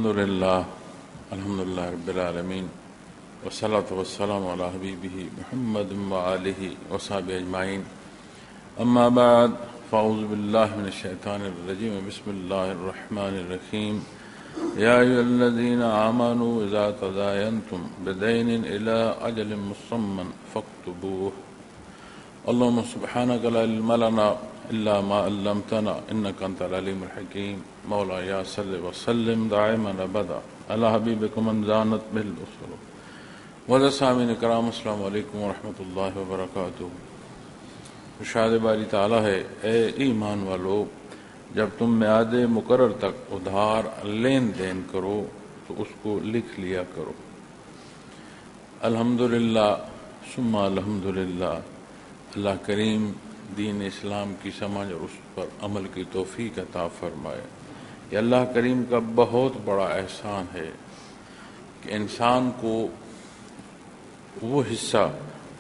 الحمدللہ رب العالمین والصلاة والسلام علی حبیبہ محمد وآلہ وصحبہ اجمعین اما بعد فاعوذ باللہ من الشیطان الرجیم بسم اللہ الرحمن الرحیم یا ایھا الذین آمنوا اذا تداینتم بدین الی اجل مسمى فاکتبوہ اللہم سبحانک لا علم لنا الا ما علمتنا انک انت العلیم الحکیم مولا یا صلی وسلم دائما ابدا علی حبیبک من زانت بہ الاسر والسامعین کرام السلام علیکم ورحمۃ اللہ وبرکاتہ۔ ارشاد باری تعالیٰ ہے، اے ایمان والو، جب تم میعاد مقرر تک ادھار لین دین کرو تو اس کو لکھ لیا کرو۔ الحمدللہ ثم الحمدللہ، اللہ کریم دین اسلام کی سمجھ اور اس پر عمل کی توفیق عطا فرمائے۔ یہ اللہ کریم کا بہت بڑا احسان ہے کہ انسان کو وہ حصہ،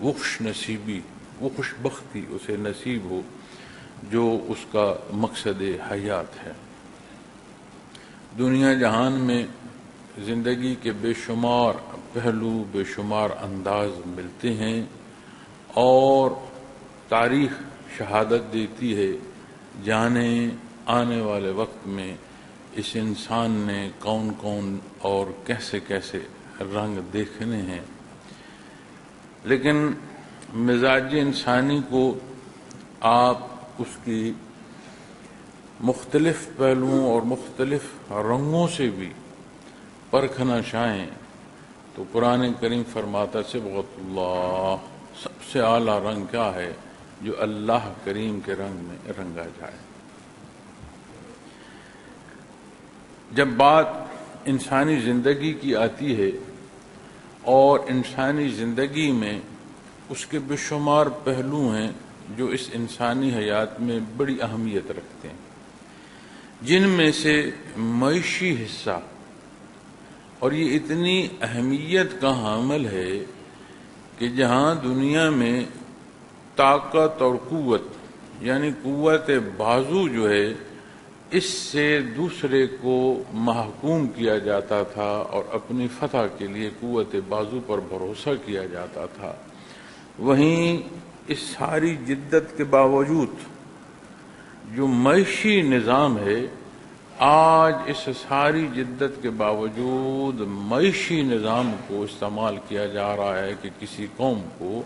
وہ خوش نصیبی، وہ خوش بختی اسے نصیب ہو جو اس کا مقصد حیات ہے۔ دنیا جہان میں زندگی کے بے شمار پہلو، بے شمار انداز ملتے ہیں اور تاریخ شہادت دیتی ہے، جانے آنے والے وقت میں اس انسان نے کون کون اور کیسے کیسے رنگ دیکھنے ہیں، لیکن مزاج انسانی کو آپ اس کی مختلف پہلوؤں اور مختلف رنگوں سے بھی پرکھنا چاہیں تو قرآن کریم فرماتا صبغۃ اللہ، سب سے اعلیٰ رنگ کیا ہے؟ جو اللہ کریم کے رنگ میں رنگا جائے۔ جب بات انسانی زندگی کی آتی ہے اور انسانی زندگی میں اس کے بے شمار پہلو ہیں جو اس انسانی حیات میں بڑی اہمیت رکھتے ہیں، جن میں سے معاشی حصہ، اور یہ اتنی اہمیت کا حامل ہے کہ جہاں دنیا میں طاقت اور قوت، یعنی قوت بازو جو ہے، اس سے دوسرے کو محکوم کیا جاتا تھا اور اپنی فتح کے لیے قوت بازو پر بھروسہ کیا جاتا تھا، وہیں اس ساری جدت کے باوجود جو معاشی نظام ہے، آج اس ساری جدت کے باوجود معاشی نظام کو استعمال کیا جا رہا ہے کہ کسی قوم کو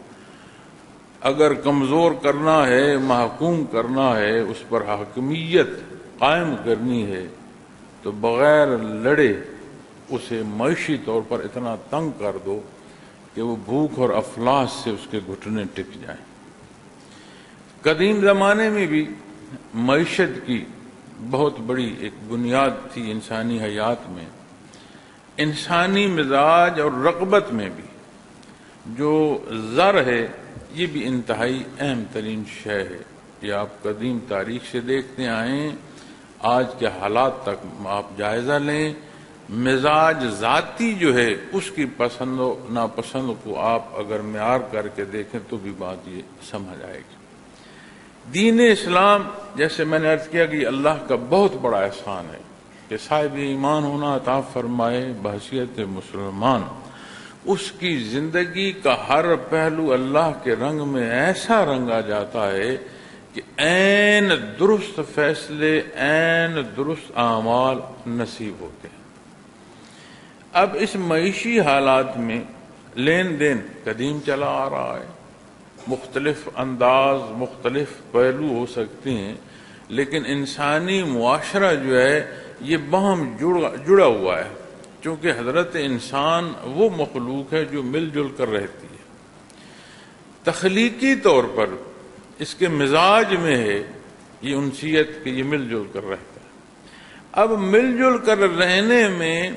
اگر کمزور کرنا ہے، محکوم کرنا ہے، اس پر حاکمیت قائم کرنی ہے تو بغیر لڑے اسے معاشی طور پر اتنا تنگ کر دو کہ وہ بھوک اور افلاس سے اس کے گھٹنے ٹک جائیں۔ قدیم زمانے میں بھی معیشت کی بہت بڑی ایک بنیاد تھی انسانی حیات میں۔ انسانی مزاج اور رغبت میں بھی جو زر ہے، یہ بھی انتہائی اہم ترین شے ہے۔ یہ آپ قدیم تاریخ سے دیکھتے آئیں، آج کے حالات تک آپ جائزہ لیں، مزاج ذاتی جو ہے اس کی پسند و ناپسند کو آپ اگر معیار کر کے دیکھیں تو بھی بات یہ سمجھ آئے گی۔ دین اسلام، جیسے میں نے عرض کیا کہ اللہ کا بہت بڑا احسان ہے کہ صاحب ایمان ہونا عطا فرمائے بحیثیت مسلمان، اس کی زندگی کا ہر پہلو اللہ کے رنگ میں ایسا رنگا جاتا ہے کہ عین درست فیصلے، عین درست اعمال نصیب ہوتے ہیں۔ اب اس معاشی حالات میں لین دین قدیم چلا آ رہا ہے، مختلف انداز، مختلف پہلو ہو سکتے ہیں، لیکن انسانی معاشرہ جو ہے یہ باہم جڑا ہوا ہے، چونکہ حضرت انسان وہ مخلوق ہے جو مل جل کر رہتی ہے۔ تخلیقی طور پر اس کے مزاج میں ہے یہ انسیت کہ یہ مل جل کر رہتا ہے۔ اب مل جل کر رہنے میں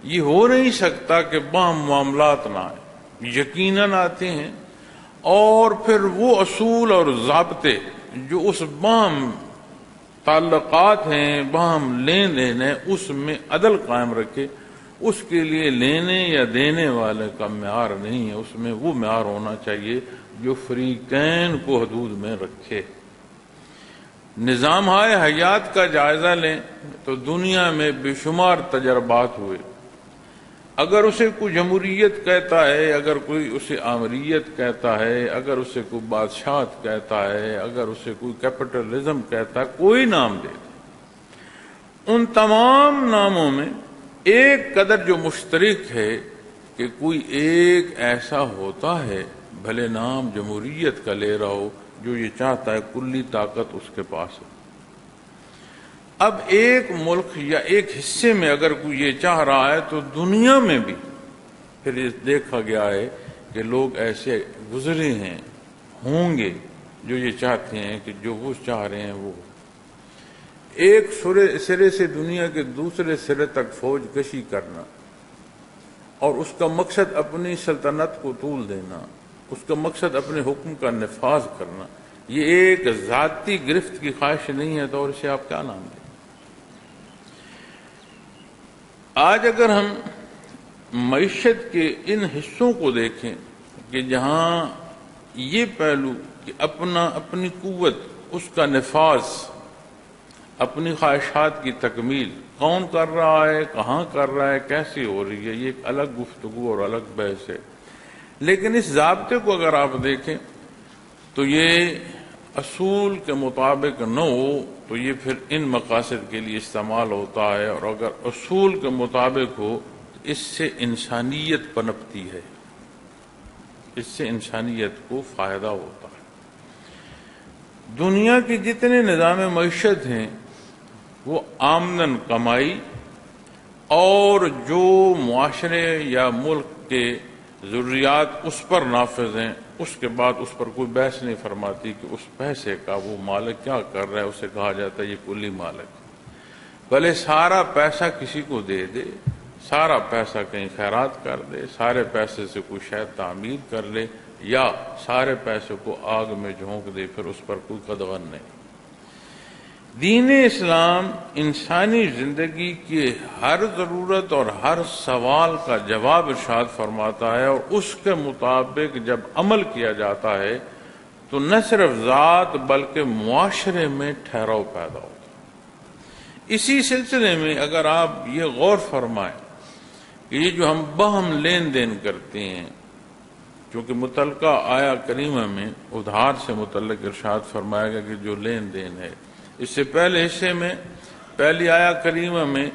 یہ ہو نہیں سکتا کہ باہم معاملات نہ آئیں، یقیناً آتے ہیں، اور پھر وہ اصول اور ضابطے جو اس باہم تعلقات ہیں، باہم لین دین ہے، اس میں عدل قائم رکھے۔ اس کے لیے لینے یا دینے والے کا معیار نہیں ہے، اس میں وہ معیار ہونا چاہیے جو فریقین کو حدود میں رکھے۔ نظام حیات کا جائزہ لیں تو دنیا میں بے شمار تجربات ہوئے. اگر اسے کوئی جمہوریت کہتا ہے، اگر کوئی اسے آمریت کہتا ہے، اگر اسے کوئی بادشاہت کہتا ہے، اگر اسے کوئی کیپٹلزم کہتا ہے، کوئی نام دے، ان تمام ناموں میں ایک قدر جو مشترک ہے کہ کوئی ایک ایسا ہوتا ہے، بھلے نام جمہوریت کا لے رہا ہو، جو یہ چاہتا ہے کلی طاقت اس کے پاس ہو. اب ایک ملک یا ایک حصے میں اگر کوئی یہ چاہ رہا ہے تو دنیا میں بھی پھر یہ دیکھا گیا ہے کہ لوگ ایسے گزرے ہیں، ہوں گے جو یہ چاہتے ہیں کہ جو وہ چاہ رہے ہیں وہ. ایک سرے سے دنیا کے دوسرے سرے تک فوج کشی کرنا اور اس کا مقصد اپنی سلطنت کو طول دینا، اس کا مقصد اپنے حکم کا نفاذ کرنا، یہ ایک ذاتی گرفت کی خواہش نہیں ہے تو اور اسے آپ کیا نام دیں؟ آج اگر ہم معیشت کے ان حصوں کو دیکھیں کہ جہاں یہ پہلو کہ اپنی قوت، اس کا نفاذ، اپنی خواہشات کی تکمیل کون کر رہا ہے، کہاں کر رہا ہے، کیسے ہو رہی ہے، یہ ایک الگ گفتگو اور الگ بحث ہے. لیکن اس ضابطے کو اگر آپ دیکھیں تو یہ اصول کے مطابق نہ ہو تو یہ پھر ان مقاصد کے لیے استعمال ہوتا ہے، اور اگر اصول کے مطابق ہو تو اس سے انسانیت پنپتی ہے، اس سے انسانیت کو فائدہ ہوتا ہے. دنیا کے جتنے نظام معیشت ہیں وہ آمدن کمائی اور جو معاشرے یا ملک کے ضروریات اس پر نافذ ہیں، اس کے بعد اس پر کوئی بحث نہیں فرماتی کہ اس پیسے کا وہ مالک کیا کر رہا ہے، اسے کہا جاتا ہے یہ کلی مالک. بھلے سارا پیسہ کسی کو دے دے، سارا پیسہ کہیں خیرات کر دے، سارے پیسے سے کوئی شاید تعمیر کر لے، یا سارے پیسے کو آگ میں جھونک دے، پھر اس پر کوئی قدغن نہیں. دین اسلام انسانی زندگی کی ہر ضرورت اور ہر سوال کا جواب ارشاد فرماتا ہے، اور اس کے مطابق جب عمل کیا جاتا ہے تو نہ صرف ذات بلکہ معاشرے میں ٹھہراؤ پیدا ہوتا ہے. اسی سلسلے میں اگر آپ یہ غور فرمائیں کہ یہ جو ہم باہم لین دین کرتے ہیں، چونکہ متعلقہ آیا کریمہ میں ادھار سے متعلق ارشاد فرمایا گیا کہ جو لین دین ہے، اس سے پہلے حصے میں پہلی آیا کریمہ میں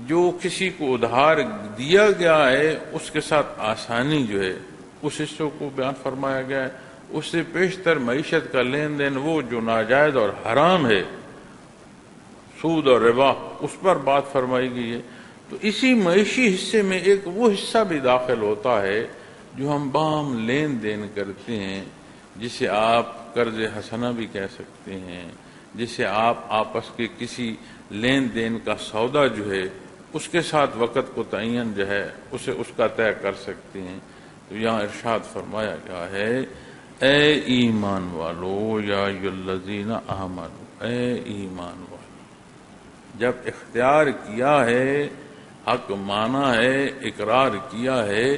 جو کسی کو ادھار دیا گیا ہے اس کے ساتھ آسانی جو ہے اس حصوں کو بیان فرمایا گیا ہے. اس سے پیشتر معیشت کا لین دین وہ جو ناجائز اور حرام ہے، سود اور ربا، اس پر بات فرمائی گئی ہے. تو اسی معاشی حصے میں ایک وہ حصہ بھی داخل ہوتا ہے جو ہم باہم لین دین کرتے ہیں، جسے آپ قرض حسنہ بھی کہہ سکتے ہیں، جسے آپ آپس کے کسی لین دین کا سودا جو ہے اس کے ساتھ وقت کو تعین جو ہے اسے اس کا طے کر سکتے ہیں. تو یہاں ارشاد فرمایا گیا ہے اے ایمان والو یا الذین آمنو، اے ایمان والو، جب اختیار کیا ہے، حق مانا ہے، اقرار کیا ہے،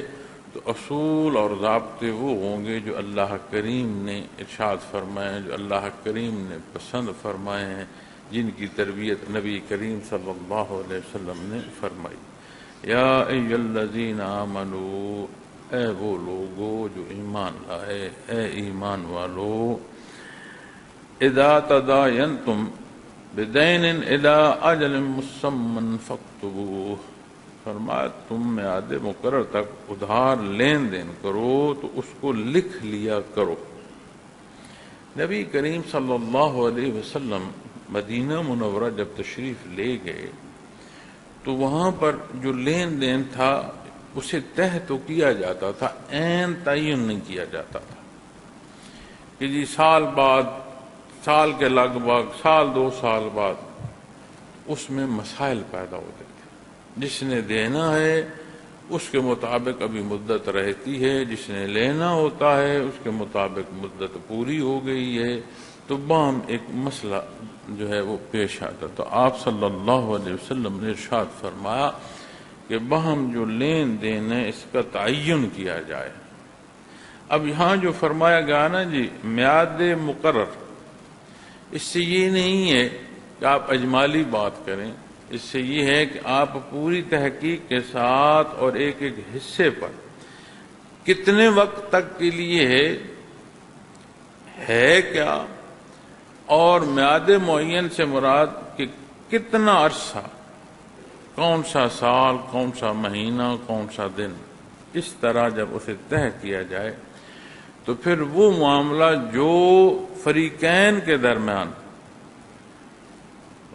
تو اصول اور ضابطے وہ ہوں گے جو اللہ کریم نے ارشاد فرمائے، جو اللہ کریم نے پسند فرمائے ہیں، جن کی تربیت نبی کریم صلی اللہ علیہ وسلم نے فرمائی. یا ایھا الذین آمنو، اے وہ لوگو جو ایمان لائے، اے ایمان والو، اذا تداینتم بدین الی اجل مسمى فاکتبوہ، فرمایا تم میعاد مقرر تک ادھار لین دین کرو تو اس کو لکھ لیا کرو. نبی کریم صلی اللہ علیہ وسلم مدینہ منورہ جب تشریف لے گئے تو وہاں پر جو لین دین تھا اسے طے تو کیا جاتا تھا، عین تعین نہیں کیا جاتا تھا کہ جی سال بعد، سال کے لگ بھگ سال 2 سال بعد. اس میں مسائل پیدا ہوتے تھے. جس نے دینا ہے اس کے مطابق ابھی مدت رہتی ہے، جس نے لینا ہوتا ہے اس کے مطابق مدت پوری ہو گئی ہے، تو باہم ایک مسئلہ جو ہے وہ پیش آتا. تو آپ صلی اللہ علیہ وسلم نے ارشاد فرمایا کہ باہم جو لین دین ہے اس کا تعین کیا جائے. اب یہاں جو فرمایا گیا نا جی میعاد مقرر، اس سے یہ نہیں ہے کہ آپ اجمالی بات کریں، اس سے یہ ہے کہ آپ پوری تحقیق کے ساتھ اور ایک ایک حصے پر کتنے وقت تک کے لیے ہے کیا، اور میعاد معین سے مراد کہ کتنا عرصہ، کون سا سال، کون سا مہینہ، کون سا دن، اس طرح جب اسے طے کیا جائے تو پھر وہ معاملہ جو فریقین کے درمیان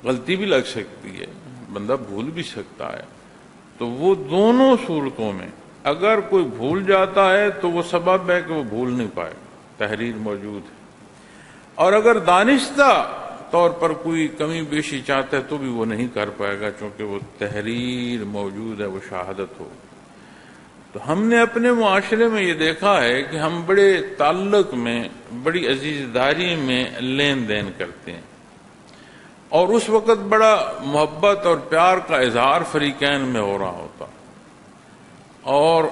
غلطی بھی لگ سکتی ہے، بندہ بھول بھی سکتا ہے، تو وہ دونوں صورتوں میں اگر کوئی بھول جاتا ہے تو وہ سبب ہے کہ وہ بھول نہیں پائے، تحریر موجود ہے، اور اگر دانستہ طور پر کوئی کمی بیشی چاہتا ہے تو بھی وہ نہیں کر پائے گا، چونکہ وہ تحریر موجود ہے، وہ شہادت ہو۔ تو ہم نے اپنے معاشرے میں یہ دیکھا ہے کہ ہم بڑے تعلق میں، بڑی عزیزداری میں لین دین کرتے ہیں، اور اس وقت بڑا محبت اور پیار کا اظہار فریقین میں ہو رہا ہوتا، اور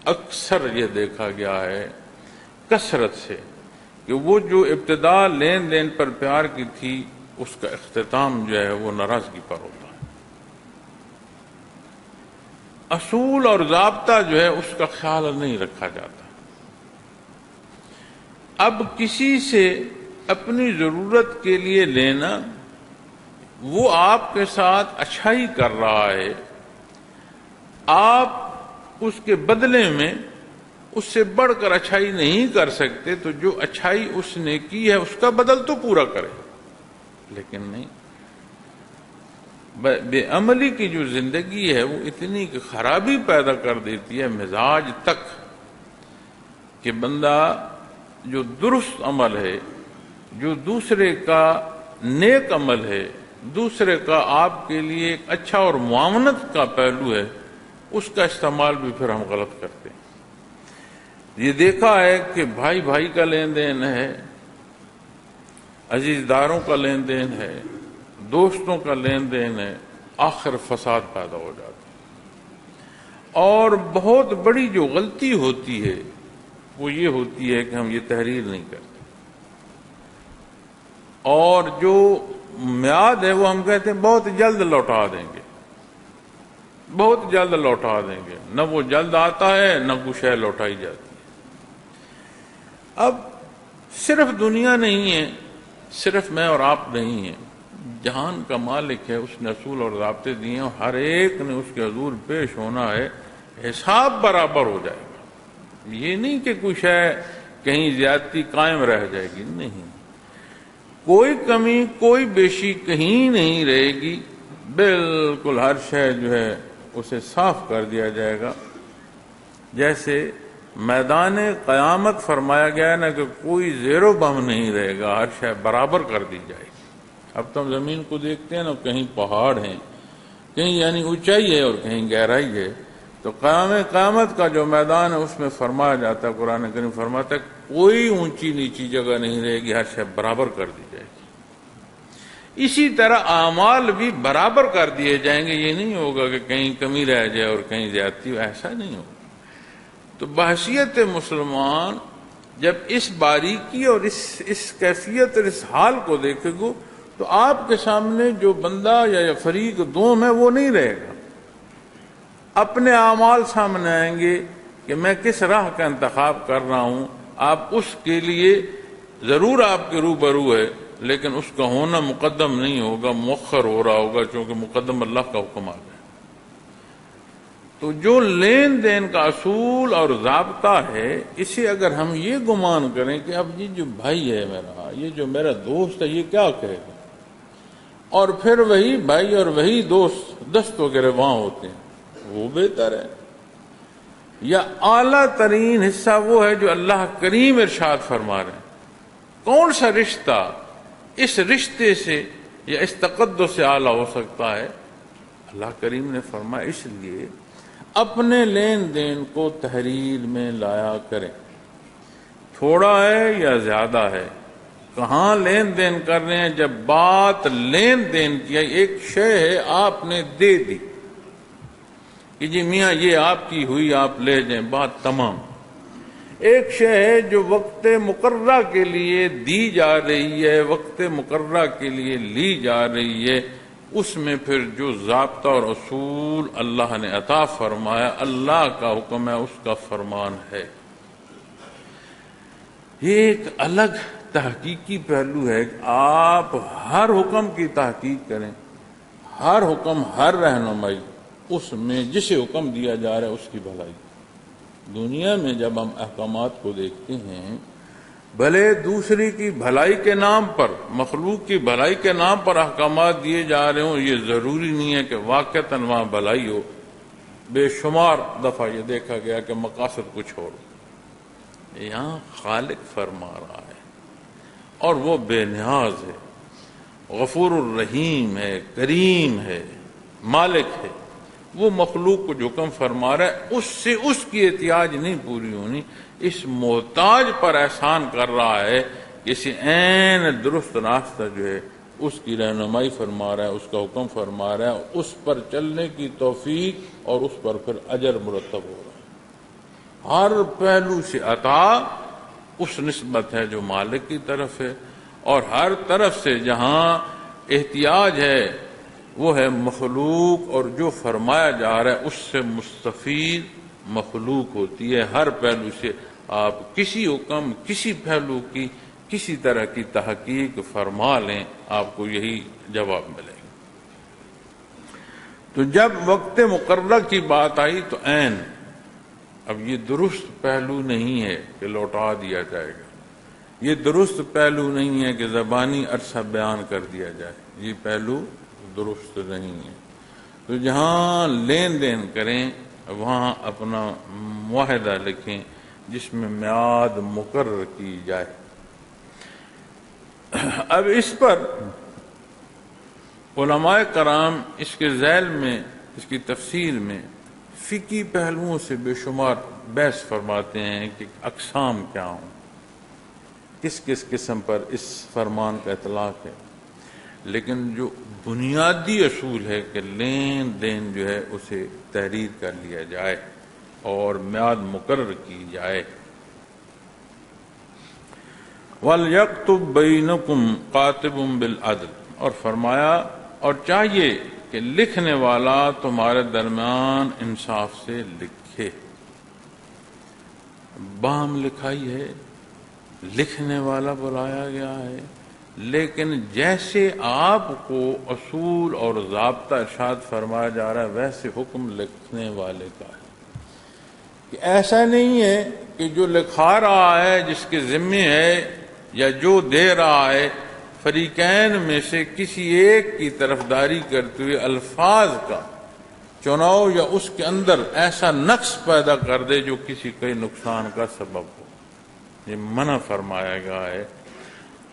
اکثر یہ دیکھا گیا ہے کثرت سے کہ وہ جو ابتدا لین دین پر پیار کی تھی، اس کا اختتام جو ہے وہ ناراضگی پر ہوتا ہے۔ اصول اور ضابطہ جو ہے اس کا خیال نہیں رکھا جاتا۔ اب کسی سے اپنی ضرورت کے لیے لینا، وہ آپ کے ساتھ اچھائی کر رہا ہے، آپ اس کے بدلے میں اس سے بڑھ کر اچھائی نہیں کر سکتے، تو جو اچھائی اس نے کی ہے اس کا بدل تو پورا کرے، لیکن نہیں۔ بے عملی کی جو زندگی ہے وہ اتنی کہ خرابی پیدا کر دیتی ہے مزاج تک، کہ بندہ جو درست عمل ہے، جو دوسرے کا نیک عمل ہے، دوسرے کا آپ کے لیے ایک اچھا اور معاونت کا پہلو ہے، اس کا استعمال بھی پھر ہم غلط کرتے ہیں۔ یہ دیکھا ہے کہ بھائی بھائی کا لین دین ہے، عزیزداروں کا لین دین ہے، دوستوں کا لین دین ہے، آخر فساد پیدا ہو جاتا ہے۔ اور بہت بڑی جو غلطی ہوتی ہے وہ یہ ہوتی ہے کہ ہم یہ تحریر نہیں کرتے، اور جو میعاد ہے وہ ہم کہتے ہیں بہت جلد لوٹا دیں گے، بہت جلد لوٹا دیں گے، نہ وہ جلد آتا ہے نہ کچھ ہے لوٹائی جاتی ہے۔ اب صرف دنیا نہیں ہے، صرف میں اور آپ نہیں ہیں، جہان کا مالک ہے، اس نے اصول اور ضابطے دیے ہیں، اور ہر ایک نے اس کے حضور پیش ہونا ہے، حساب برابر ہو جائے گا۔ یہ نہیں کہ کچھ ہے کہیں زیادتی قائم رہ جائے گی، نہیں، کوئی کمی کوئی بیشی کہیں نہیں رہے گی، بالکل ہر شے جو ہے اسے صاف کر دیا جائے گا۔ جیسے میدان قیامت فرمایا گیا ہے نا کہ کوئی زیر و بم نہیں رہے گا، ہر شے برابر کر دی جائے گی۔ اب تو ہم زمین کو دیکھتے ہیں نا، کہیں پہاڑ ہیں، کہیں یعنی اونچائی ہے اور کہیں گہرائی ہے، تو قیامت کا جو میدان ہے اس میں فرمایا جاتا ہے، قرآن کریم فرماتا ہے کوئی اونچی نیچی جگہ نہیں رہے گی، ہر شے برابر کر دی جائے گی۔ اسی طرح اعمال بھی برابر کر دیے جائیں گے، یہ نہیں ہوگا کہ کہیں کمی رہ جائے اور کہیں زیادتی، ایسا نہیں ہوگا۔ تو بحیثیت مسلمان جب اس باریکی اور اس کیفیت اور اس حال کو دیکھے گو تو آپ کے سامنے جو بندہ یا فریق دوم ہے وہ نہیں رہے گا، اپنے اعمال سامنے آئیں گے کہ میں کس راہ کا انتخاب کر رہا ہوں، آپ اس کے لیے ضرور آپ کے روبرو ہے، لیکن اس کا ہونا مقدم نہیں ہوگا، مؤخر ہو رہا ہوگا، چونکہ مقدم اللہ کا حکم آ گیا۔ تو جو لین دین کا اصول اور ضابطہ ہے، اسے اگر ہم یہ گمان کریں کہ اب یہ جو بھائی ہے میرا، یہ جو میرا دوست ہے، یہ کیا کہے گا، اور پھر وہی بھائی اور وہی دوست دست وغیرہ وہاں ہوتے ہیں، وہ بہتر ہے۔ یا اعلیٰ ترین حصہ وہ ہے جو اللہ کریم ارشاد فرما رہے ہیں۔ کون سا رشتہ اس رشتے سے یا اس تقدس سے اعلیٰ ہو سکتا ہے؟ اللہ کریم نے فرمایا اس لیے اپنے لین دین کو تحریر میں لایا کریں، تھوڑا ہے یا زیادہ ہے، کہاں لین دین کر رہے ہیں، جب بات لین دین کی، ایک شے ہے آپ نے دے دی کہ جی میاں یہ آپ کی ہوئی، آپ لے جائیں، بات تمام۔ ایک شے ہے جو وقت مقررہ کے لیے دی جا رہی ہے، وقت مقررہ کے لیے لی جا رہی ہے، اس میں پھر جو ضابطہ اور اصول اللہ نے عطا فرمایا، اللہ کا حکم ہے، اس کا فرمان ہے۔ یہ ایک الگ تحقیقی پہلو ہے کہ آپ ہر حکم کی تحقیق کریں، ہر حکم، ہر رہنمائی، اس میں جسے حکم دیا جا رہا ہے اس کی بھلائی۔ دنیا میں جب ہم احکامات کو دیکھتے ہیں، بھلے دوسری کی بھلائی کے نام پر، مخلوق کی بھلائی کے نام پر احکامات دیے جا رہے ہوں، یہ ضروری نہیں ہے کہ واقعتاً وہاں بھلائی ہو۔ بے شمار دفعہ یہ دیکھا گیا کہ مقاصد کچھ اور ہو۔ یہاں خالق فرما رہا ہے اور وہ بے نیاز ہے، غفور الرحیم ہے، کریم ہے، مالک ہے۔ وہ مخلوق کو جو حکم فرما رہا ہے، اس سے اس کی احتیاج نہیں پوری ہونی، اس محتاج پر احسان کر رہا ہے کہ اسے عین درست راستہ جو ہے اس کی رہنمائی فرما رہا ہے، اس کا حکم فرما رہا ہے، اس پر چلنے کی توفیق اور اس پر پھر اجر مرتب ہو رہا ہے۔ ہر پہلو سے عطا اس نسبت ہے جو مالک کی طرف ہے، اور ہر طرف سے جہاں احتیاج ہے وہ ہے مخلوق، اور جو فرمایا جا رہا ہے اس سے مستفید مخلوق ہوتی ہے۔ ہر پہلو سے آپ کسی حکم، کسی پہلو کی، کسی طرح کی تحقیق فرما لیں، آپ کو یہی جواب ملے گا۔ تو جب وقت مقررہ کی بات آئی تو عین، اب یہ درست پہلو نہیں ہے کہ لوٹا دیا جائے گا، یہ درست پہلو نہیں ہے کہ زبانی عرصہ بیان کر دیا جائے، یہ پہلو درست نہیں ہے۔ تو جہاں لین دین کریں وہاں اپنا معاہدہ لکھیں جس میں میعاد مقرر کی جائے۔ اب اس پر علماء کرام اس کے ذیل میں، اس کی تفسیر میں فقہی پہلوؤں سے بے شمار بحث فرماتے ہیں کہ اقسام کیا ہوں، کس کس قسم پر اس فرمان کا اطلاق ہے، لیکن جو بنیادی اصول ہے کہ لین دین جو ہے اسے تحریر کر لیا جائے اور میعاد مقرر کی جائے۔ وَلْيَكْتُبْ بَيْنَكُمْ قَاتِبٌ بِالْعَدْلِ، اور فرمایا اور چاہیے کہ لکھنے والا تمہارے درمیان انصاف سے لکھے۔ باہم لکھائی ہے، لکھنے والا بلایا گیا ہے، لیکن جیسے آپ کو اصول اور ضابطہ ارشاد فرمایا جا رہا ہے ویسے حکم لکھنے والے کا ہے، کہ ایسا نہیں ہے کہ جو لکھا رہا ہے، جس کے ذمے ہے یا جو دے رہا ہے، فریقین میں سے کسی ایک کی طرفداری کرتے ہوئے الفاظ کا چناؤ یا اس کے اندر ایسا نقص پیدا کر دے جو کسی کے نقصان کا سبب ہو۔ یہ منع فرمایا گیا ہے۔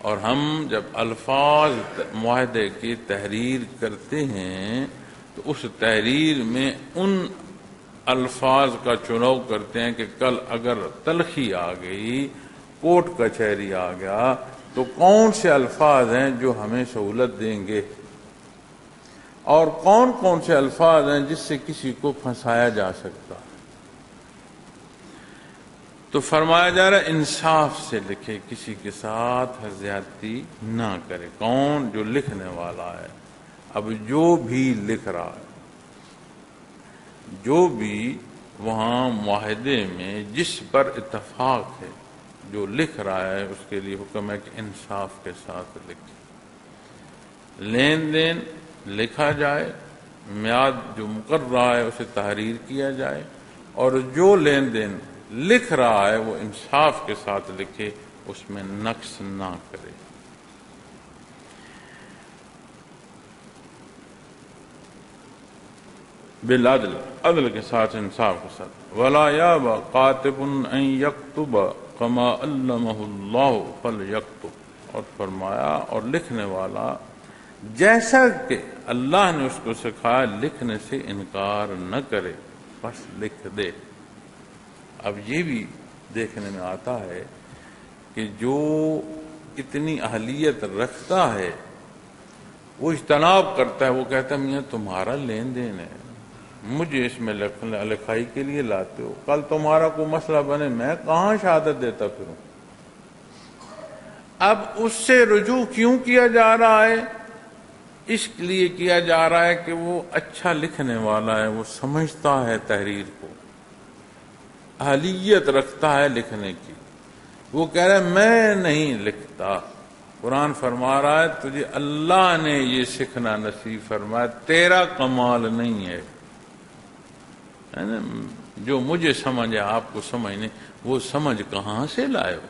اور ہم جب الفاظ معاہدے کی تحریر کرتے ہیں تو اس تحریر میں ان الفاظ کا چناؤ کرتے ہیں کہ کل اگر تلخی آ گئی، کوٹ کچہری آ گیا، تو کون سے الفاظ ہیں جو ہمیں سہولت دیں گے، اور کون کون سے الفاظ ہیں جس سے کسی کو پھنسایا جا سکتا ہے۔ تو فرمایا جا رہا ہے انصاف سے لکھے، کسی کے ساتھ زیادتی نہ کرے۔ کون؟ جو لکھنے والا ہے۔ اب جو بھی لکھ رہا ہے، جو بھی وہاں معاہدے میں جس پر اتفاق ہے، جو لکھ رہا ہے اس کے لیے حکم ہے کہ انصاف کے ساتھ لکھے، لین دین لکھا جائے، میعاد جو مقررہ ہے اسے تحریر کیا جائے، اور جو لین دین لکھ رہا ہے وہ انصاف کے ساتھ لکھے، اس میں نقص نہ کرے۔ بالعدل، عدل کے ساتھ، انصاف کے ساتھ۔ وَلَا يَأْبَ قَاتِبٌ أَن يَكْتُبَ كَمَا عَلَّمَهُ اللَّهُ فَلْيَكْتُبْ، اور فرمایا اور لکھنے والا جیسا کہ اللہ نے اس کو سکھایا لکھنے سے انکار نہ کرے، بس لکھ دے۔ اب یہ بھی دیکھنے میں آتا ہے کہ جو اتنی اہلیت رکھتا ہے وہ اجتناب کرتا ہے، وہ کہتا ہے میاں تمہارا لین دین ہے، مجھے اس میں لکھائی کے لیے لاتے ہو، کل تمہارا کوئی مسئلہ بنے میں کہاں شہادت دیتا پھروں؟ اب اس سے رجوع کیوں کیا جا رہا ہے؟ اس لیے کیا جا رہا ہے کہ وہ اچھا لکھنے والا ہے، وہ سمجھتا ہے تحریر کو، اہلیت رکھتا ہے لکھنے کی، وہ کہہ رہا ہے میں نہیں لکھتا۔ قرآن فرما رہا ہے تجھے اللہ نے یہ سیکھنا نصیب فرمایا، تیرا کمال نہیں ہے، جو مجھے سمجھ ہے آپ کو سمجھ نہیں، وہ سمجھ کہاں سے لائے ہو؟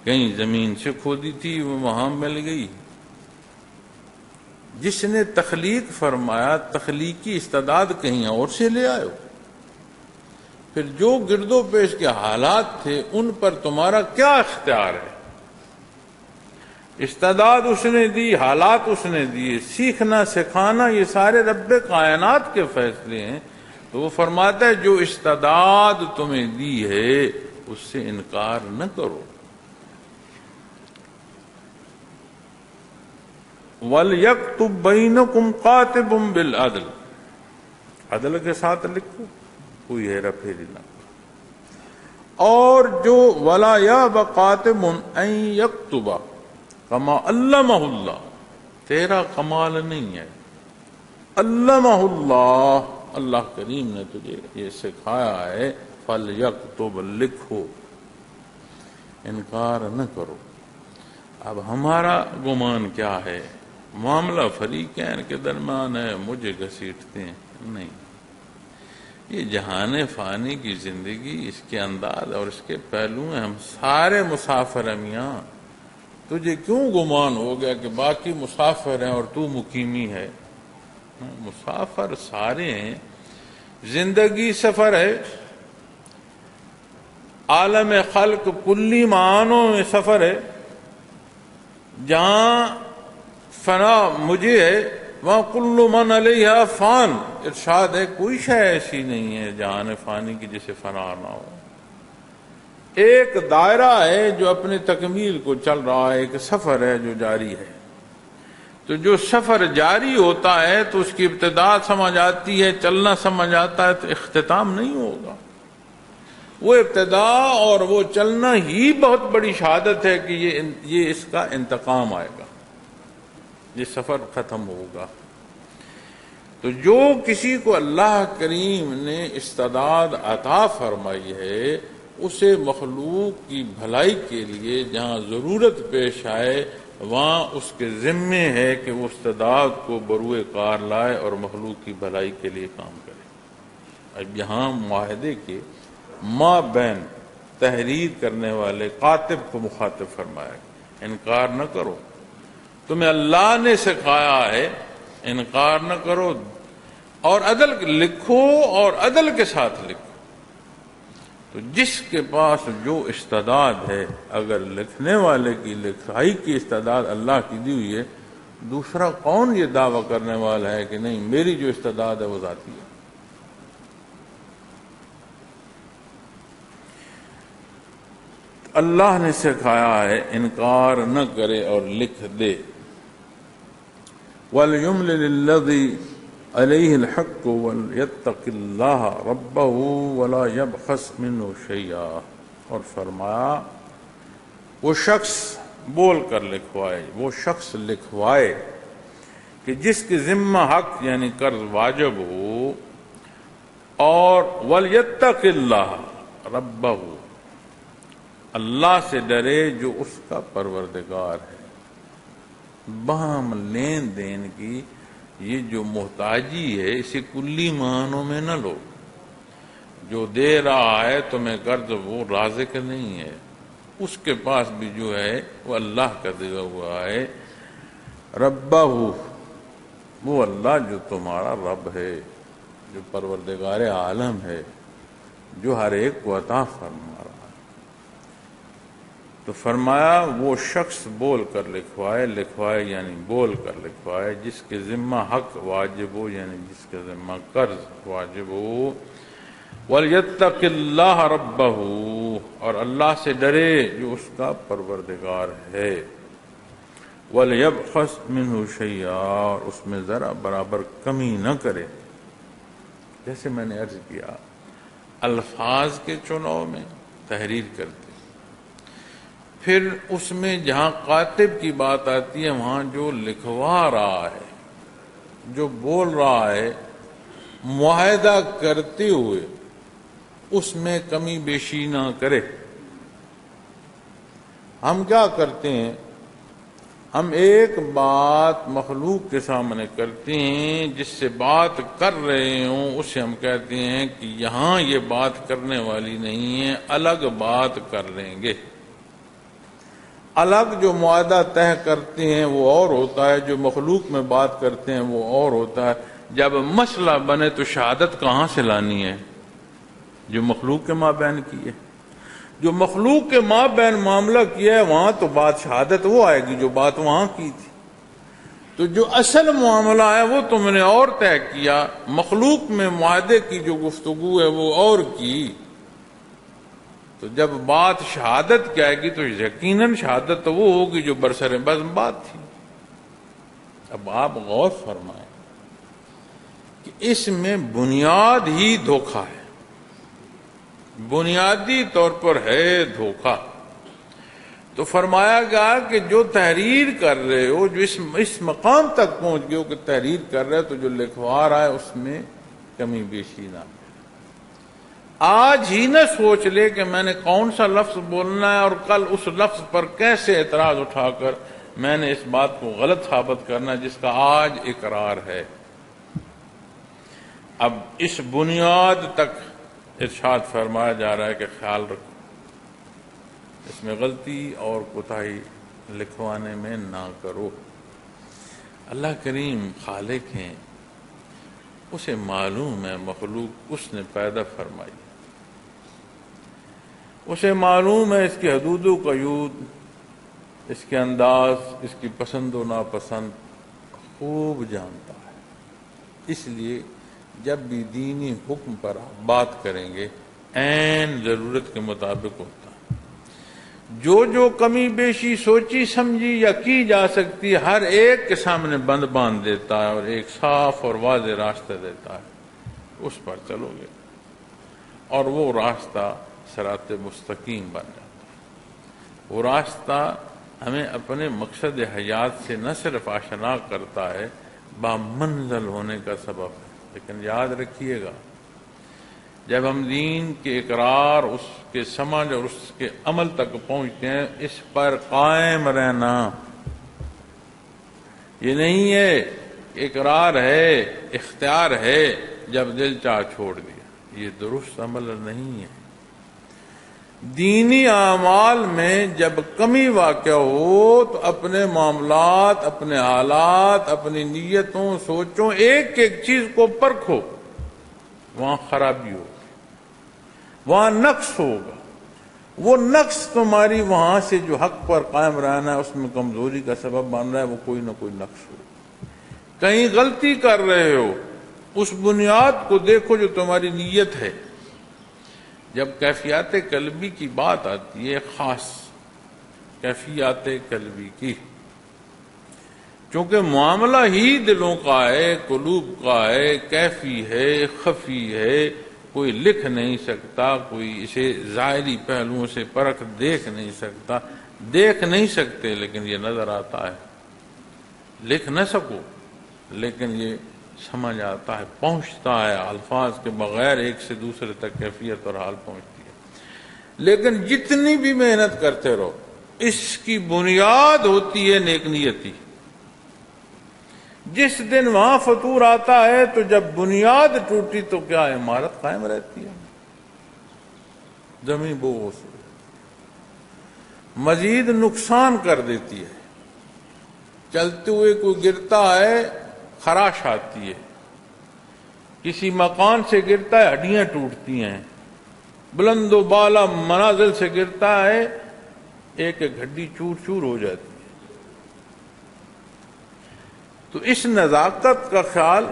کہیں زمین سے کھودی تھی وہ وہاں مل گئی؟ جس نے تخلیق فرمایا تخلیقی استعداد کہیں اور سے لے آئے ہو؟ پھر جو گرد و پیش کے حالات تھے ان پر تمہارا کیا اختیار ہے؟ استعداد اس نے دی، حالات اس نے دیے، سیکھنا سکھانا یہ سارے رب کائنات کے فیصلے ہیں۔ تو وہ فرماتا ہے جو استعداد تمہیں دی ہے اس سے انکار نہ کرو۔ وَلْيَكْتُبْ بَيْنَكُمْ قَاتِبٌ بِالْعَدْلِ، عدل کے ساتھ لکھو، کوئی ہیرا پھیری نہ کرو۔ اور جو وَلَا يَأْبَ قَاتِبٌ أَن يَكْتُبَ كَمَا عَلَّمَهُ اللَّهُ، تیرا کمال نہیں ہے، علمہ اللہ، اللہ کریم نے تجھے یہ سکھایا ہے، فَلْيَكْتُبْ، لکھو، انکار نہ کرو۔ اب ہمارا گمان کیا ہے؟ معاملہ فریقین کے درمیان ہے، مجھے گھسیٹتے ہیں، نہیں، یہ جہان فانی کی زندگی، اس کے انداز اور اس کے پہلو ہیں، ہم سارے مسافر ہیں میاں، تجھے کیوں گمان ہو گیا کہ باقی مسافر ہیں اور تو مقیمی ہے؟ مسافر سارے ہیں، زندگی سفر ہے، عالم خلق کلی معانوں میں سفر ہے، جہاں فنا مجھے ہے وہاں کل من علیہا فان، ارشاد ہے کوئی شے ایسی نہیں ہے جہان فانی کی جسے فنا نہ ہو، ایک دائرہ ہے جو اپنے تکمیل کو چل رہا ہے، ایک سفر ہے جو جاری ہے۔ تو جو سفر جاری ہوتا ہے تو اس کی ابتدا سمجھ آتی ہے، چلنا سمجھ آتا ہے، تو اختتام نہیں ہوگا۔ وہ ابتدا اور وہ چلنا ہی بہت بڑی شہادت ہے کہ یہ اس کا انتقام آئے گا، یہ سفر ختم ہوگا۔ تو جو کسی کو اللہ کریم نے استعداد عطا فرمائی ہے، اسے مخلوق کی بھلائی کے لیے جہاں ضرورت پیش آئے وہاں اس کے ذمے ہے کہ وہ استعداد کو بروئے کار لائے اور مخلوق کی بھلائی کے لیے کام کرے۔ اب یہاں معاہدے کے ما بین تحریر کرنے والے کاتب کو مخاطب فرمایا، انکار نہ کرو، تمہیں اللہ نے سکھایا ہے، انکار نہ کرو، اور عدل لکھو اور عدل کے ساتھ لکھو۔ تو جس کے پاس جو استعداد ہے، اگر لکھنے والے کی لکھائی کی استعداد اللہ کی دی ہوئی ہے، دوسرا کون یہ دعویٰ کرنے والا ہے کہ نہیں میری جو استعداد ہے وہ ذاتی ہے؟ اللہ نے سکھایا ہے انکار نہ کرے اور لکھ دے۔ وَلْيُمْلِلِ الَّذِي عَلَيْهِ الْحَقُّ وَلْيَتَّقِ اللَّهَ رَبَّهُ وَلَا يَبْخَسْ مِنْهُ شَيْئًا، اور فرمایا وہ شخص بول کر لکھوائے، وہ شخص لکھوائے کہ جس کے ذمہ حق یعنی قرض واجب ہو، اور وَلْيَتَّقِ اللَّهَ رَبَّهُ، اللہ سے ڈرے جو اس کا پروردگار ہے۔ باہم لین دین کی یہ جو محتاجی ہے اسے کلی معنوں میں نہ لو، جو دے رہا ہے تمہیں قرض وہ رازق نہیں ہے، اس کے پاس بھی جو ہے وہ اللہ کا دیا ہوا ہے۔ ربہ، وہ اللہ جو تمہارا رب ہے، جو پروردگار عالم ہے، جو ہر ایک کو عطا فرما رہا ہے۔ تو فرمایا وہ شخص بول کر لکھوائے، لکھوائے یعنی بول کر لکھوائے، جس کے ذمہ حق واجب ہو یعنی جس کے ذمہ قرض واجب ہو۔ وَلْيَتَّقِ اللَّهَ رَبَّهُ، اور اللہ سے ڈرے جو اس کا پروردگار ہے۔ وَلْيَبْخَسْ مِنْهُ شَيْئًا، اور اس میں ذرا برابر کمی نہ کرے۔ جیسے میں نے عرض کیا الفاظ کے چناؤ میں تحریر کرتے، پھر اس میں جہاں کاتب کی بات آتی ہے وہاں جو لکھوا رہا ہے، جو بول رہا ہے، معاہدہ کرتے ہوئے اس میں کمی بیشی نہ کرے۔ ہم کیا کرتے ہیں، ہم ایک بات مخلوق کے سامنے کرتے ہیں، جس سے بات کر رہے ہوں اسے ہم کہتے ہیں کہ یہاں یہ بات کرنے والی نہیں ہے، الگ بات کر لیں گے۔ الگ جو معاہدہ طے کرتے ہیں وہ اور ہوتا ہے، جو مخلوق میں بات کرتے ہیں وہ اور ہوتا ہے۔ جب مسئلہ بنے تو شہادت کہاں سے لانی ہے؟ جو مخلوق کے مابین کی ہے۔ جو مخلوق کے مابین معاملہ کیا ہے وہاں تو بات شہادت وہ آئے گی جو بات وہاں کی تھی۔ تو جو اصل معاملہ ہے وہ تم نے اور طے کیا، مخلوق میں معاہدے کی جو گفتگو ہے وہ اور کی۔ تو جب بات شہادت کی آئے گی تو یقیناً شہادت تو وہ ہوگی جو برسر بزم بات تھی۔ اب آپ غور فرمائیں کہ اس میں بنیاد ہی دھوکہ ہے، بنیادی طور پر ہے دھوکہ۔ تو فرمایا گیا کہ جو تحریر کر رہے ہو، جو اس مقام تک پہنچ گئے ہو کہ تحریر کر رہے ہو، تو جو لکھوا رہا ہے اس میں کمی بیشی نہ۔ آج ہی نہ سوچ لے کہ میں نے کون سا لفظ بولنا ہے اور کل اس لفظ پر کیسے اعتراض اٹھا کر میں نے اس بات کو غلط ثابت کرنا جس کا آج اقرار ہے۔ اب اس بنیاد تک ارشاد فرمایا جا رہا ہے کہ خیال رکھو، اس میں غلطی اور کوتاہی لکھوانے میں نہ کرو۔ اللہ کریم خالق ہیں، اسے معلوم ہے مخلوق اس نے پیدا فرمائی، اسے معلوم ہے اس کی حدود و قیود، اس کے انداز، اس کی پسند و ناپسند خوب جانتا ہے۔ اس لیے جب بھی دینی حکم پر بات کریں گے عین ضرورت کے مطابق ہوتا ہے۔ جو کمی بیشی سوچی سمجھی یا کی جا سکتی ہر ایک کے سامنے بند باندھ دیتا ہے اور ایک صاف اور واضح راستہ دیتا ہے، اس پر چلو گے اور وہ راستہ صراط مستقیم بن جاتا ہے۔ وہ راستہ ہمیں اپنے مقصد حیات سے نہ صرف آشنا کرتا ہے، بامنزل ہونے کا سبب ہے۔ لیکن یاد رکھیے گا جب ہم دین کے اقرار، اس کے سمجھ اور اس کے عمل تک پہنچتے ہیں، اس پر قائم رہنا۔ یہ نہیں ہے اقرار ہے، اختیار ہے، جب دل چاہ چھوڑ دیا، یہ درست عمل نہیں ہے۔ دینی اعمال میں جب کمی واقع ہو تو اپنے معاملات، اپنے حالات، اپنی نیتوں، سوچوں، ایک ایک چیز کو پرکھو، وہاں خرابی ہوگی، وہاں نقص ہوگا۔ وہ نقص تمہاری وہاں سے جو حق پر قائم رہنا ہے اس میں کمزوری کا سبب بن رہا ہے، وہ کوئی نہ کوئی نقص ہو۔ کہیں غلطی کر رہے ہو، اس بنیاد کو دیکھو جو تمہاری نیت ہے۔ جب کیفیات قلبی کی بات آتی ہے، خاص کیفیات قلبی کی، چونکہ معاملہ ہی دلوں کا ہے، قلوب کا ہے، کیفی ہے، خفی ہے، کوئی لکھ نہیں سکتا، کوئی اسے ظاہری پہلوؤں سے پرکھ دیکھ نہیں سکتا۔ دیکھ نہیں سکتے لیکن یہ نظر آتا ہے، لکھ نہ سکو لیکن یہ سمجھ آتا ہے، پہنچتا ہے، الفاظ کے بغیر ایک سے دوسرے تک کیفیت اور حال پہنچتی ہے۔ لیکن جتنی بھی محنت کرتے رہو، اس کی بنیاد ہوتی ہے نیک نیتی۔ جس دن وہاں فطور آتا ہے تو جب بنیاد ٹوٹی تو کیا عمارت قائم رہتی ہے؟ زمین بوس مزید نقصان کر دیتی ہے۔ چلتے ہوئے کوئی گرتا ہے، خراش آتی ہے، کسی مکان سے گرتا ہے، ہڈیاں ٹوٹتی ہیں، بلند و بالا منازل سے گرتا ہے، ایک ایک ہڈی چور چور ہو جاتی ہے۔ تو اس نزاکت کا خیال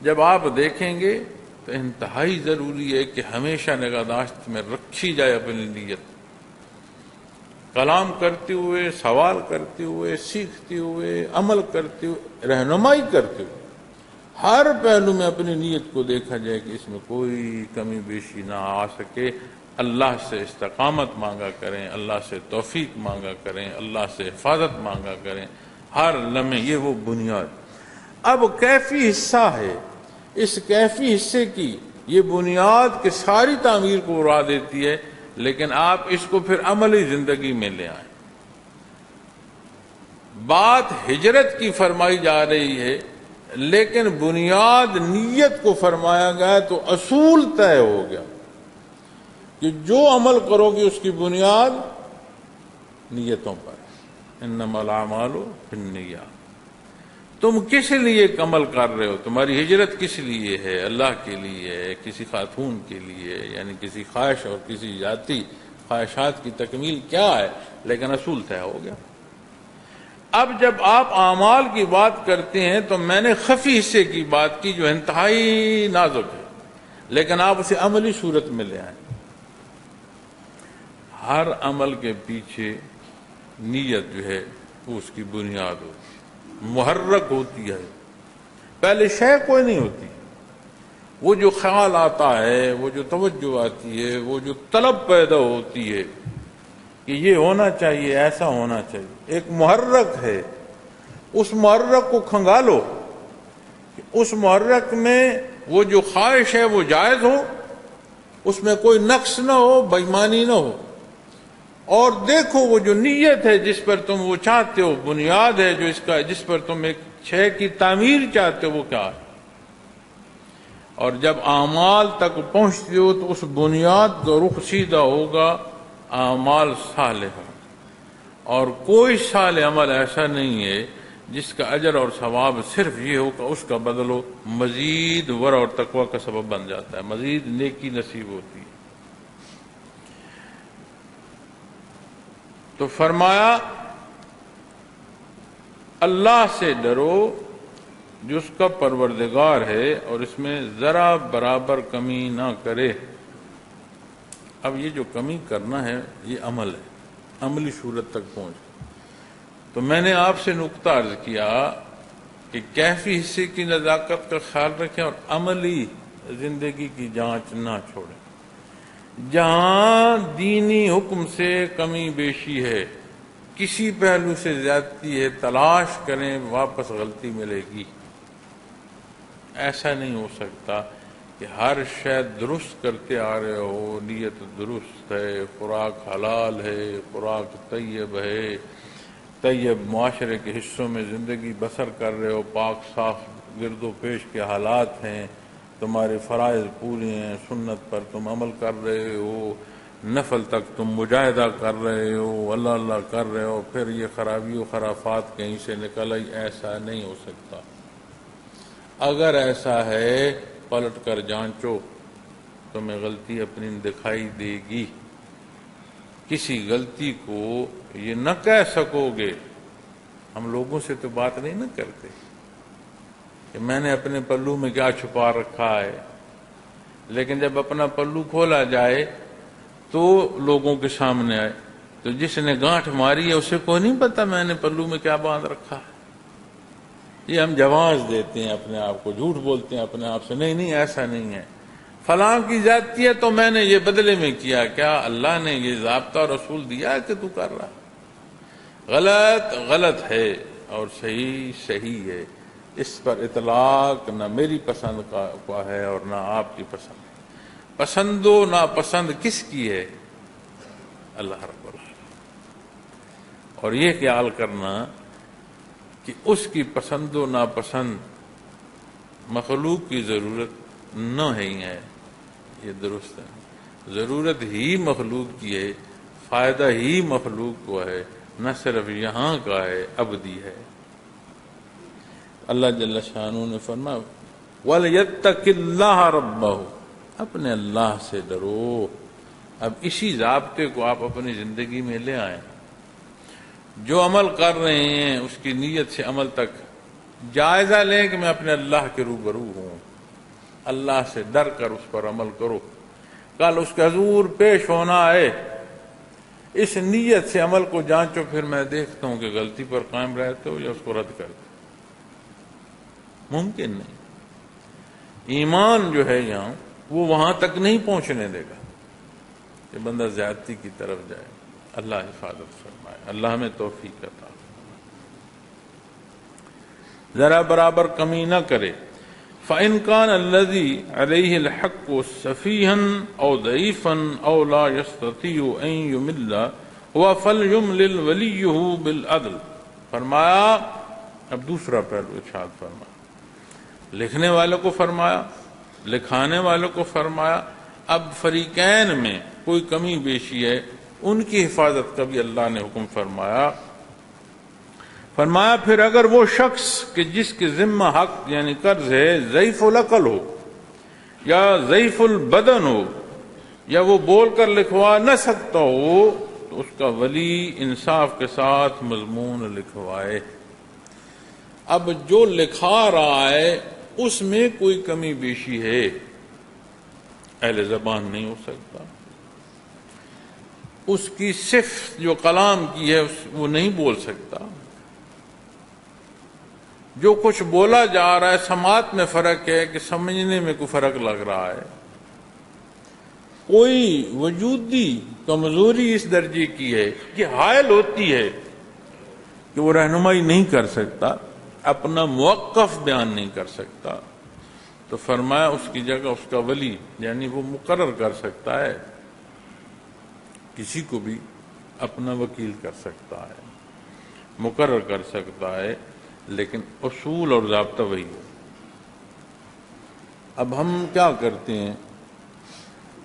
جب آپ دیکھیں گے تو انتہائی ضروری ہے کہ ہمیشہ نگہداشت میں رکھی جائے اپنی نیت۔ کلام کرتے ہوئے، سوال کرتے ہوئے، سیکھتے ہوئے، عمل کرتے ہوئے، رہنمائی کرتے ہوئے، ہر پہلو میں اپنی نیت کو دیکھا جائے کہ اس میں کوئی کمی بیشی نہ آ سکے. اللہ سے استقامت مانگا کریں، اللہ سے توفیق مانگا کریں، اللہ سے حفاظت مانگا کریں ہر لمحے. یہ وہ بنیاد. اب کیفی حصہ ہے، اس کیفی حصے کی یہ بنیاد کہ ساری تعمیر کو اڑا دیتی ہے، لیکن آپ اس کو پھر عملی زندگی میں لے آئیں. بات ہجرت کی فرمائی جا رہی ہے، لیکن بنیاد نیت کو فرمایا گیا، تو اصول طے ہو گیا کہ جو عمل کرو گے اس کی بنیاد نیتوں پر. انما الاعمال بالنیات. تم کس لیے عمل کر رہے ہو؟ تمہاری ہجرت کس لیے ہے؟ اللہ کے لیے ہے، کسی خاتون کے لیے، یعنی کسی خواہش اور کسی ذاتی خواہشات کی تکمیل کیا ہے، لیکن اصول طے ہو گیا. اب جب آپ اعمال کی بات کرتے ہیں تو میں نے خفی حصے کی بات کی جو انتہائی نازک ہے، لیکن آپ اسے عملی صورت میں لے آئیں. ہر عمل کے پیچھے نیت جو ہے وہ اس کی بنیاد ہوتی ہے، محرک ہوتی ہے. پہلے شے کوئی نہیں ہوتی. وہ جو خیال آتا ہے، وہ جو توجہ آتی ہے، وہ جو طلب پیدا ہوتی ہے کہ یہ ہونا چاہیے، ایسا ہونا چاہیے، ایک محرک ہے. اس محرک کو کھنگالو کہ اس محرک میں وہ جو خواہش ہے وہ جائز ہو، اس میں کوئی نقص نہ ہو، بےایمانی نہ ہو. اور دیکھو وہ جو نیت ہے جس پر تم وہ چاہتے ہو، بنیاد ہے جس پر تم ایک شے کی تعمیر چاہتے ہو، وہ کیا ہے. اور جب اعمال تک پہنچتے ہو تو اس بنیاد کا رخ سیدھا ہوگا اعمال صالحہ. اور کوئی صالح عمل ایسا نہیں ہے جس کا اجر اور ثواب صرف یہ ہو کہ اس کا بدلو مزید ورع اور تقوی کا سبب بن جاتا ہے، مزید نیکی نصیب ہوتی ہے. تو فرمایا اللہ سے ڈرو جو اس کا پروردگار ہے اور اس میں ذرا برابر کمی نہ کرے. اب یہ جو کمی کرنا ہے یہ عمل ہے، عملی صورت تک پہنچ. تو میں نے آپ سے نقطہ عرض کیا کہ کیفی حصے کی نزاکت کا خیال رکھیں اور عملی زندگی کی جانچ نہ چھوڑیں. جہاں دینی حکم سے کمی بیشی ہے، کسی پہلو سے زیادتی ہے، تلاش کریں، واپس غلطی ملے گی. ایسا نہیں ہو سکتا کہ ہر شے درست کرتے آ رہے ہو، نیت درست ہے، خوراک حلال ہے، خوراک طیب ہے، طیب معاشرے کے حصوں میں زندگی بسر کر رہے ہو، پاک صاف گرد و پیش کے حالات ہیں، تمہارے فرائض پورے ہیں، سنت پر تم عمل کر رہے ہو، نفل تک تم مجاہدہ کر رہے ہو، اللہ اللہ کر رہے ہو، پھر یہ خرابی و خرافات کہیں سے نکل آئی. ایسا نہیں ہو سکتا. اگر ایسا ہے پلٹ کر جانچو، تمہیں غلطی اپنی دکھائی دے گی. کسی غلطی کو یہ نہ کہہ سکو گے. ہم لوگوں سے تو بات نہیں نہ کرتے کہ میں نے اپنے پلو میں کیا چھپا رکھا ہے، لیکن جب اپنا پلو کھولا جائے تو لوگوں کے سامنے آئے تو جس نے گانٹھ ماری ہے اسے کوئی نہیں پتا میں نے پلو میں کیا باندھ رکھا ہے. یہ ہم جواز دیتے ہیں اپنے آپ کو، جھوٹ بولتے ہیں اپنے آپ سے. نہیں ایسا نہیں ہے. فلاں کی زیادتی ہے تو میں نے یہ بدلے میں کیا. کیا اللہ نے یہ ضابطہ اور اصول دیا ہے کہ تو کر رہا؟ غلط غلط ہے اور صحیح صحیح ہے. اس پر اطلاق نہ میری پسند کا ہے اور نہ آپ کی پسند. پسند و ناپسند کس کی ہے؟ اللہ رب العالمین. اور یہ خیال کرنا کہ اس کی پسند و ناپسند مخلوق کی ضرورت نہ ہی ہے، یہ درست ہے. ضرورت ہی مخلوق کی ہے، فائدہ ہی مخلوق کو ہے، نہ صرف یہاں کا ہے، ابدی ہے. اللہ جل شانہ نے فرمایا وَلْيَتَّقِ اللَّهَ رَبَّهُ، اپنے اللہ سے ڈرو. اب اسی ضابطے کو آپ اپنی زندگی میں لے آئیں. جو عمل کر رہے ہیں اس کی نیت سے عمل تک جائزہ لیں کہ میں اپنے اللہ کے روبرو ہوں. اللہ سے ڈر کر اس پر عمل کرو. کل اس کے حضور پیش ہونا ہے، اس نیت سے عمل کو جانچو. پھر میں دیکھتا ہوں کہ غلطی پر قائم رہتے ہو یا اس کو رد کرتے. ممکن نہیں. ایمان جو ہے یہاں وہ وہاں تک نہیں پہنچنے دے گا کہ بندہ زیادتی کی طرف جائے. اللہ حفاظت فرمائے، اللہ ہمیں توفیق عطا فرمائے. ذرا برابر کمی نہ کرے. فَإِنْ كَانَ الَّذِي عَلَيْهِ الْحَقُّ سَفِيهًا أَوْ ضَعِيفًا أَوْ لَا يَسْتَطِيعُ أَنْ يُمِلَّ فَلْيُمْلِلْ وَلِيُّهُ بِالْعَدْلِ. فرمایا، اب دوسرا پہلو ارشاد فرمایا، لکھنے والوں کو فرمایا، لکھانے والوں کو فرمایا. اب فریقین میں کوئی کمی بیشی ہے ان کی حفاظت کا بھی اللہ نے حکم فرمایا. فرمایا پھر اگر وہ شخص کہ جس کے ذمہ حق یعنی قرض ہے ضعیف العقل ہو یا ضعیف البدن ہو یا وہ بول کر لکھوا نہ سکتا ہو تو اس کا ولی انصاف کے ساتھ مضمون لکھوائے. اب جو لکھا رہا ہے اس میں کوئی کمی بیشی ہے، اہل زبان نہیں ہو سکتا، اس کی صفت جو کلام کی ہے وہ نہیں بول سکتا، جو کچھ بولا جا رہا ہے سماعت میں فرق ہے کہ سمجھنے میں کوئی فرق لگ رہا ہے، کوئی وجودی کمزوری اس درجے کی ہے کہ حائل ہوتی ہے کہ وہ رہنمائی نہیں کر سکتا، اپنا موقف بیان نہیں کر سکتا، تو فرمایا اس کی جگہ اس کا ولی یعنی وہ مقرر کر سکتا ہے، کسی کو بھی اپنا وکیل کر سکتا ہے، مقرر کر سکتا ہے، لیکن اصول اور ضابطہ وہی ہو. اب ہم کیا کرتے ہیں،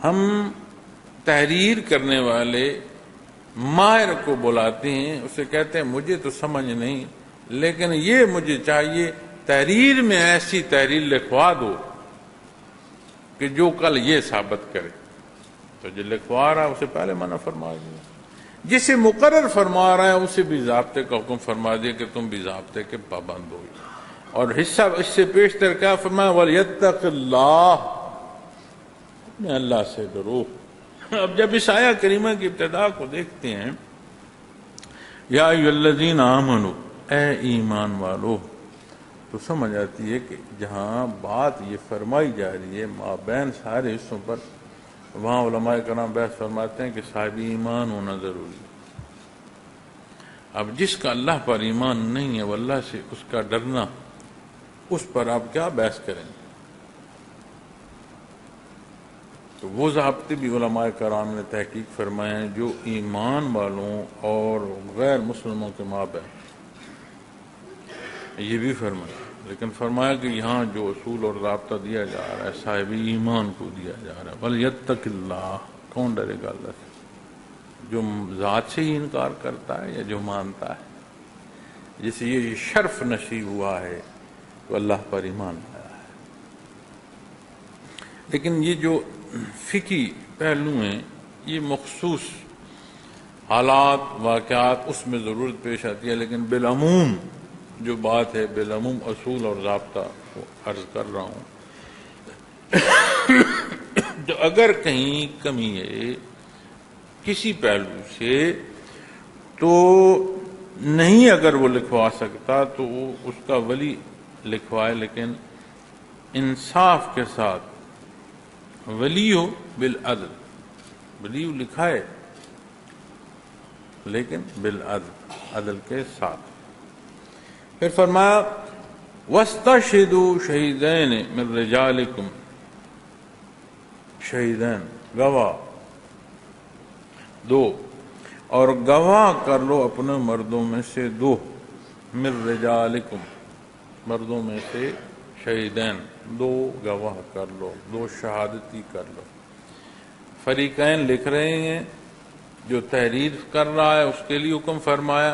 ہم تحریر کرنے والے ماہر کو بلاتے ہیں، اسے کہتے ہیں مجھے تو سمجھ نہیں لیکن یہ مجھے چاہیے تحریر میں ایسی تحریر لکھوا دو کہ جو کل یہ ثابت کرے. تو جو لکھوا رہا ہے اسے پہلے منع فرما دیا، جسے مقرر فرما رہا ہے اسے بھی ضابطے کا حکم فرما دیا کہ تم بھی ضابطے کے پابند ہو. اور حصہ اس سے پیشتر کیا فرمایا، وَلْيَتَّقِ اللَّهَ، اپنے اللہ سے ڈرو. اب جب اس آیہ کریمہ کی ابتدا کو دیکھتے ہیں، یا ایھا الذین آمنوا، اے ایمان والو، تو سمجھ آتی ہے کہ جہاں بات یہ فرمائی جا رہی ہے مابین سارے حصوں پر، وہاں علماء کرام بحث فرماتے ہیں کہ صاحب ایمان ہونا ضروری ہے. اب جس کا اللہ پر ایمان نہیں ہے وہ اللہ سے اس کا ڈرنا، اس پر آپ کیا بحث کریں گے. تو وہ ضابطے بھی علماء کرام نے تحقیق فرمائے ہیں جو ایمان والوں اور غیر مسلموں کے مابین، یہ بھی فرمایا. لیکن فرمایا کہ یہاں جو اصول اور ضابطہ دیا جا رہا ہے صاحب ایمان کو دیا جا رہا ہے. وَلْيَتَّقِ اللَّهَ، کون ڈرے گا اللہ سے؟ جو ذات سے ہی انکار کرتا ہے یا جو مانتا ہے. جسے یہ شرف نصیب ہوا ہے تو اللہ پر ایمان آیا ہے. لیکن یہ جو فقہی پہلو ہیں یہ مخصوص حالات واقعات اس میں ضرورت پیش آتی ہے، لیکن بالعموم جو بات ہے بالعموم اصول اور ضابطہ وہ عرض کر رہا ہوں. تو اگر کہیں کمی ہے کسی پہلو سے تو نہیں اگر وہ لکھوا سکتا تو وہ اس کا ولی لکھوائے، لیکن انصاف کے ساتھ. ولی ہو بالعدل، ولی لکھائے لیکن بالعدل، عدل کے ساتھ. پھر فرمایا وَاسْتَشْهِدُوا شَهِيدَيْنِ مِن رِجَالِكُمْ، شہیدین گواہ دو، اور گواہ کر لو اپنے مردوں میں سے دو، من رجالکم، مردوں میں سے شہیدین، دو گواہ کر لو، دو شہادتی کر لو. فریقین لکھ رہے ہیں، جو تحریر کر رہا ہے اس کے لیے حکم فرمایا،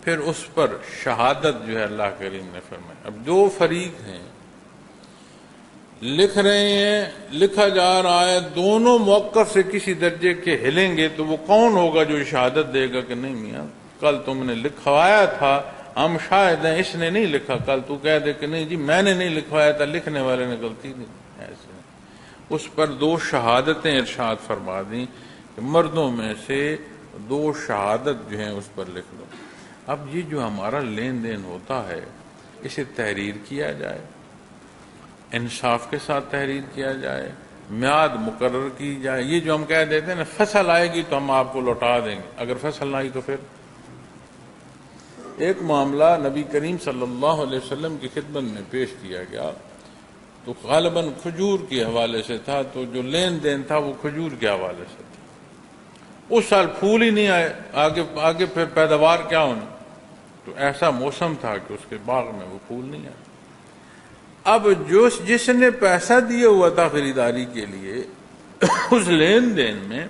پھر اس پر شہادت جو ہے اللہ کریم نے فرمایا. اب دو فریق ہیں لکھ رہے ہیں، لکھا جا رہا ہے، دونوں موقف سے کسی درجے کے ہلیں گے تو وہ کون ہوگا جو شہادت دے گا کہ نہیں میاں کل تم نے لکھوایا تھا، ہم شاہد ہیں، اس نے نہیں لکھا. کل تو کہہ دے کہ نہیں جی میں نے نہیں لکھوایا تھا، لکھنے والے نے غلطی نہیں. ایسے اس پر دو شہادتیں ارشاد فرما دیں کہ مردوں میں سے دو شہادت جو ہیں اس پر لکھ لو. اب یہ جو ہمارا لین دین ہوتا ہے اسے تحریر کیا جائے انصاف کے ساتھ تحریر کیا جائے، میعاد مقرر کی جائے. یہ جو ہم کہہ دیتے ہیں نا فصل آئے گی تو ہم آپ کو لوٹا دیں گے، اگر فصل نہ آئی تو پھر. ایک معاملہ نبی کریم صلی اللہ علیہ وسلم کی خدمت میں پیش کیا گیا تو غالباً کھجور کے حوالے سے تھا، تو جو لین دین تھا وہ کھجور کے حوالے سے تھا. اس سال پھول ہی نہیں آئے، آگے پھر پیداوار کیا ہونی، تو ایسا موسم تھا کہ اس کے باغ میں وہ پھول نہیں آئے. اب جس نے پیسہ دیا ہوا تھا خریداری کے لیے اس لین دین میں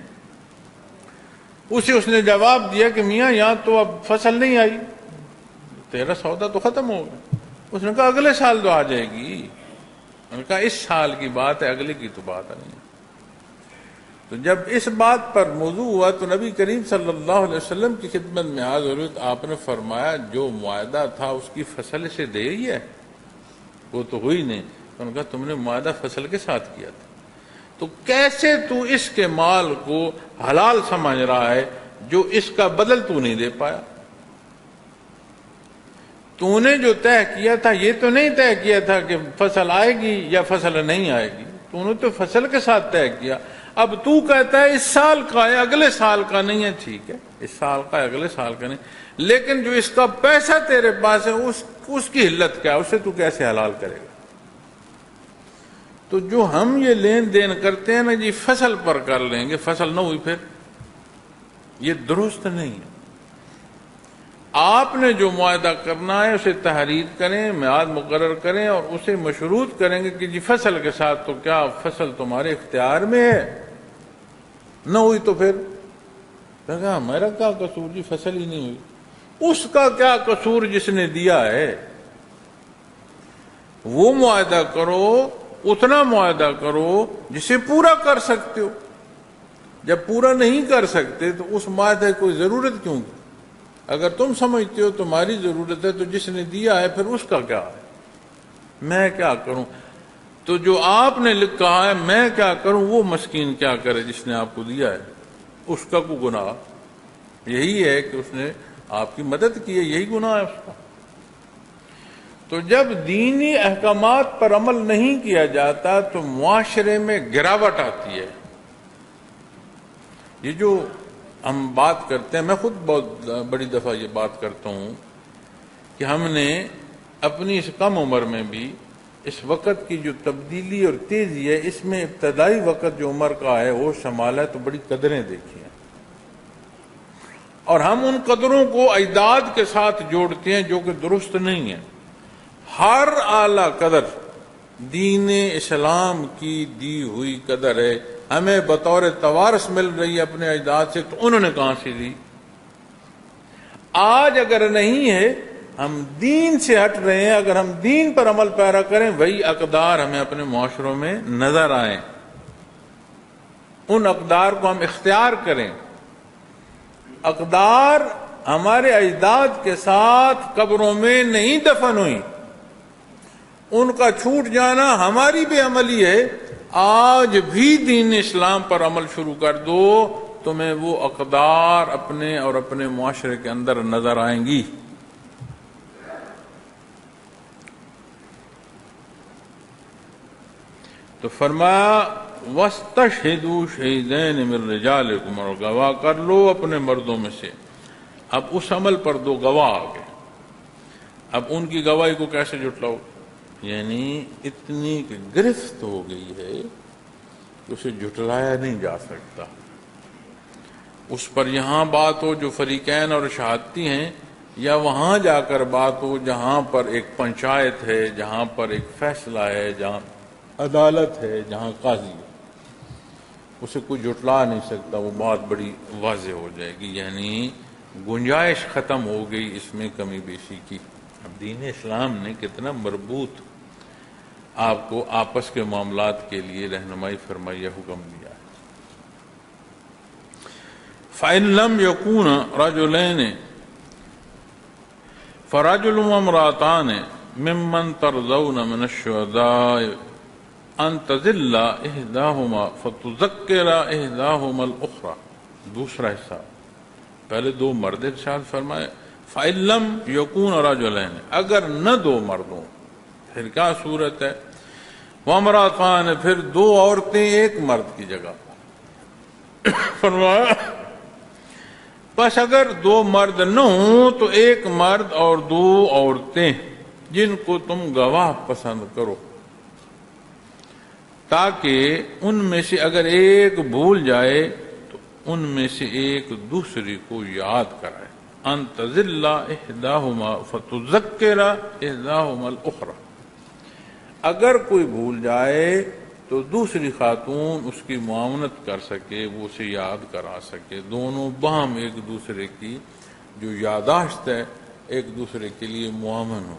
اس نے جواب دیا کہ میاں یہاں تو اب فصل نہیں آئی، تیرا سودا تو ختم ہو گیا. اس نے کہا اگلے سال تو آ جائے گی. انہوں نے کہا اس سال کی بات ہے، اگلے کی تو بات نہیں ہے. تو جب اس بات پر موضوع ہوا تو نبی کریم صلی اللہ علیہ وسلم کی خدمت میں حاضر ہوئے تو آپ نے فرمایا جو معاہدہ تھا اس کی فصل سے دے ہی ہے، وہ تو ہوئی نہیں. انہوں نے کہا تم نے معاہدہ فصل کے ساتھ کیا تھا، تو کیسے تو اس کے مال کو حلال سمجھ رہا ہے جو اس کا بدل تو نہیں دے پایا؟ تو نے جو طے کیا تھا یہ تو نہیں طے کیا تھا کہ فصل آئے گی یا فصل نہیں آئے گی، تو نے تو فصل کے ساتھ طے کیا. اب تو کہتا ہے اس سال کا ہے اگلے سال کا نہیں ہے. ٹھیک ہے اس سال کا ہے اگلے سال کا نہیں، لیکن جو اس کا پیسہ تیرے پاس ہے اس کی حلت کیا، اسے تو کیسے حلال کرے گا؟ تو جو ہم یہ لین دین کرتے ہیں نا جی فصل پر کر لیں گے، فصل نہ ہوئی پھر یہ درست نہیں ہے. آپ نے جو معاہدہ کرنا ہے اسے تحریر کریں، میعاد مقرر کریں اور اسے مشروط کریں گے کہ جی فصل کے ساتھ تو کیا فصل تمہارے اختیار میں ہے، نہ ہوئی تو پھر کہا میرا کیا قصور جی فصل ہی نہیں ہوئی. اس کا کیا قصور جس نے دیا ہے؟ وہ معاہدہ کرو، اتنا معاہدہ کرو جسے پورا کر سکتے ہو. جب پورا نہیں کر سکتے تو اس معاہدے کو ضرورت کیوں کی؟ اگر تم سمجھتے ہو تمہاری ضرورت ہے تو جس نے دیا ہے پھر اس کا کیا ہے، میں کیا کروں؟ تو جو آپ نے کہا ہے میں کیا کروں، وہ مسکین کیا کرے جس نے آپ کو دیا ہے، اس کا کوئی گناہ یہی ہے کہ اس نے آپ کی مدد کی ہے، یہی گناہ ہے اس کا. تو جب دینی احکامات پر عمل نہیں کیا جاتا تو معاشرے میں گراوٹ آتی ہے. یہ جو ہم بات کرتے ہیں، میں خود بہت بڑی دفعہ یہ بات کرتا ہوں کہ ہم نے اپنی اس کم عمر میں بھی اس وقت کی جو تبدیلی اور تیزی ہے اس میں ابتدائی وقت جو عمر کا ہے وہ شمال ہے تو بڑی قدریں دیکھی ہیں، اور ہم ان قدروں کو اجداد کے ساتھ جوڑتے ہیں جو کہ درست نہیں ہے. ہر اعلی قدر دین اسلام کی دی ہوئی قدر ہے، ہمیں بطور توارث مل رہی ہے اپنے اجداد سے، تو انہوں نے کہاں سے دی؟ آج اگر نہیں ہے ہم دین سے ہٹ رہے ہیں، اگر ہم دین پر عمل پیرا کریں وہی اقدار ہمیں اپنے معاشروں میں نظر آئیں، ان اقدار کو ہم اختیار کریں. اقدار ہمارے اجداد کے ساتھ قبروں میں نہیں دفن ہوئی، ان کا چھوٹ جانا ہماری بے عملی ہے. آج بھی دین اسلام پر عمل شروع کر دو تمہیں وہ اقدار اپنے اور اپنے معاشرے کے اندر نظر آئیں گی. تو فرمایا وَاسْتَشْهِدُوا شَهِدَيْنِ مِن رِجَالِكُمْ، اور گواہ کر لو اپنے مردوں میں سے. اب اس عمل پر دو گواہ آ گئے، اب ان کی گواہی کو کیسے جھٹلاؤ؟ یعنی اتنی گرفت ہو گئی ہے کہ اسے جھٹلایا نہیں جا سکتا. اس پر یہاں بات ہو جو فریقین اور شہادتی ہیں، یا وہاں جا کر بات ہو جہاں پر ایک پنچایت ہے، جہاں پر ایک فیصلہ ہے، جہاں عدالت ہے، جہاں قاضی ہے، اسے کوئی جھٹلا نہیں سکتا. وہ بات بڑی واضح ہو جائے گی، یعنی گنجائش ختم ہو گئی اس میں کمی بیشی کی. اب دین اسلام نے کتنا مربوط آپ کو آپس کے معاملات کے لیے رہنمائی فرمائی، حکم دیا ہے. فَإِن لَمْ يَكُونَ رَجُلَيْنِ فَرَجُلٌ وَامْرَأَتَانِ مِمَّنْ تَرْضَوْنَ مِنَ الشُّهَدَاءِ أَن تَضِلَّ إِحْدَاهُمَا فَتُذَكِّرَ إِحْدَاهُمَا الْأُخْرَى. دوسرا حصہ، پہلے دو مرد ارشاد فرمائے فَإِن لَمْ يَكُونَ رَجُلَيْنِ، اگر نہ دو مردوں پھر کیا صورت ہے؟ وامرأتان، پھر دو عورتیں ایک مرد کی جگہ فرمایا بس اگر دو مرد نہ ہوں تو ایک مرد اور دو عورتیں جن کو تم گواہ پسند کرو، تاکہ ان میں سے اگر ایک بھول جائے تو ان میں سے ایک دوسری کو یاد کرائے، ان تضل احداہما فتذکر احداہما الاخری، اگر کوئی بھول جائے تو دوسری خاتون اس کی معاونت کر سکے، وہ اسے یاد کرا سکے، دونوں باہم ایک دوسرے کی جو یاداشت ہے ایک دوسرے کے لیے معاون ہو۔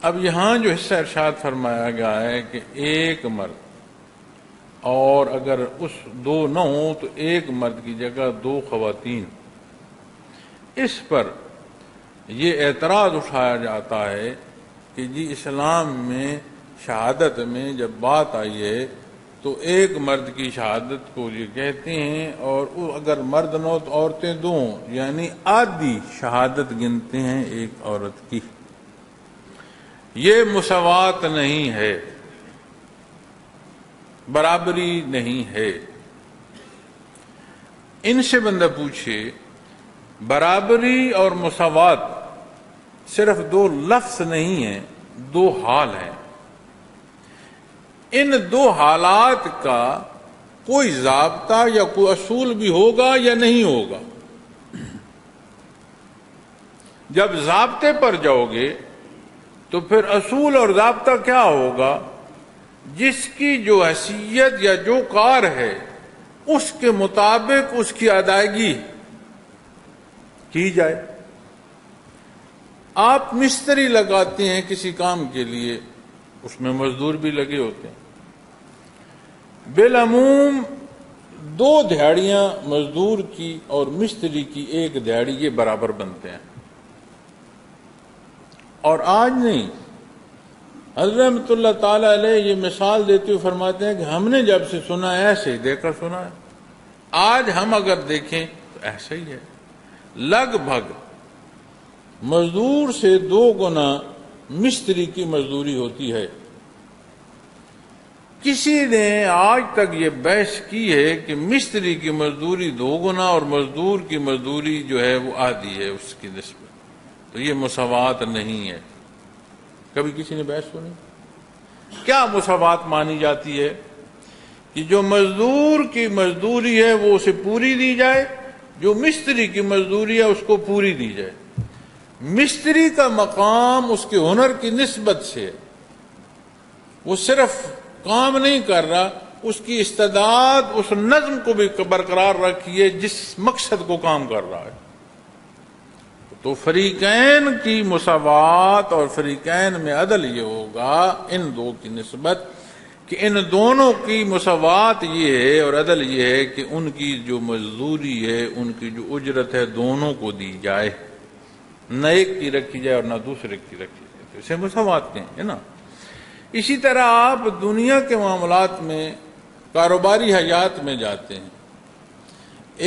اب یہاں جو حصہ ارشاد فرمایا گیا ہے کہ ایک مرد، اور اگر اس دو نہ ہوں تو ایک مرد کی جگہ دو خواتین، اس پر یہ اعتراض اٹھایا جاتا ہے کہ جی اسلام میں شہادت میں جب بات آئی ہے تو ایک مرد کی شہادت کو یہ کہتے ہیں، اور اگر مرد نہ ہو تو عورتیں دو ہوں، یعنی آدھی شہادت گنتے ہیں ایک عورت کی۔ یہ مساوات نہیں ہے، برابری نہیں ہے۔ ان سے بندہ پوچھے برابری اور مساوات صرف دو لفظ نہیں ہیں، دو حال ہیں۔ ان دو حالات کا کوئی ضابطہ یا کوئی اصول بھی ہوگا یا نہیں ہوگا۔ جب ضابطے پر جاؤ گے تو پھر اصول اور ضابطہ کیا ہوگا؟ جس کی جو حیثیت یا جو کار ہے اس کے مطابق اس کی ادائیگی کی جائے۔ آپ مستری لگاتے ہیں کسی کام کے لیے، اس میں مزدور بھی لگے ہوتے ہیں، بالعموم دو دہاڑیاں مزدور کی اور مستری کی ایک دہاڑی یہ برابر بنتے ہیں۔ اور آج نہیں، حضرت رحمۃ اللہ تعالی علیہ یہ مثال دیتے ہوئے فرماتے ہیں کہ ہم نے جب سے سنا ہے ایسے ہی دیکھا سنا ہے، آج ہم اگر دیکھیں تو ایسا ہی ہے۔ لگ بھگ مزدور سے 2 گنا مستری کی مزدوری ہوتی ہے۔ کسی نے آج تک یہ بحث کی ہے کہ مستری کی مزدوری 2 گنا اور مزدور کی مزدوری جو ہے وہ آدھی ہے اس کی نسبت، تو یہ مساوات نہیں ہے۔ کبھی کسی نے بحث سنی؟ کیا مساوات مانی جاتی ہے؟ کہ جو مزدور کی مزدوری ہے وہ اسے پوری دی جائے، جو مستری کی مزدوری ہے اس کو پوری دی جائے۔ مستری کا مقام اس کے ہنر کی نسبت سے، وہ صرف کام نہیں کر رہا، اس کی استعداد اس نظم کو بھی برقرار رکھیے جس مقصد کو کام کر رہا ہے۔ تو فریقین کی مساوات اور فریقین میں عدل یہ ہوگا ان دو کی نسبت کہ ان دونوں کی مساوات یہ ہے اور عدل یہ ہے کہ ان کی جو مزدوری ہے، ان کی جو اجرت ہے، دونوں کو دی جائے، نہ ایک کی رکھی جائے اور نہ دوسرے کی رکھی جائے، تو اسے مساوات کہیں ہے نا۔ اسی طرح آپ دنیا کے معاملات میں کاروباری حیات میں جاتے ہیں،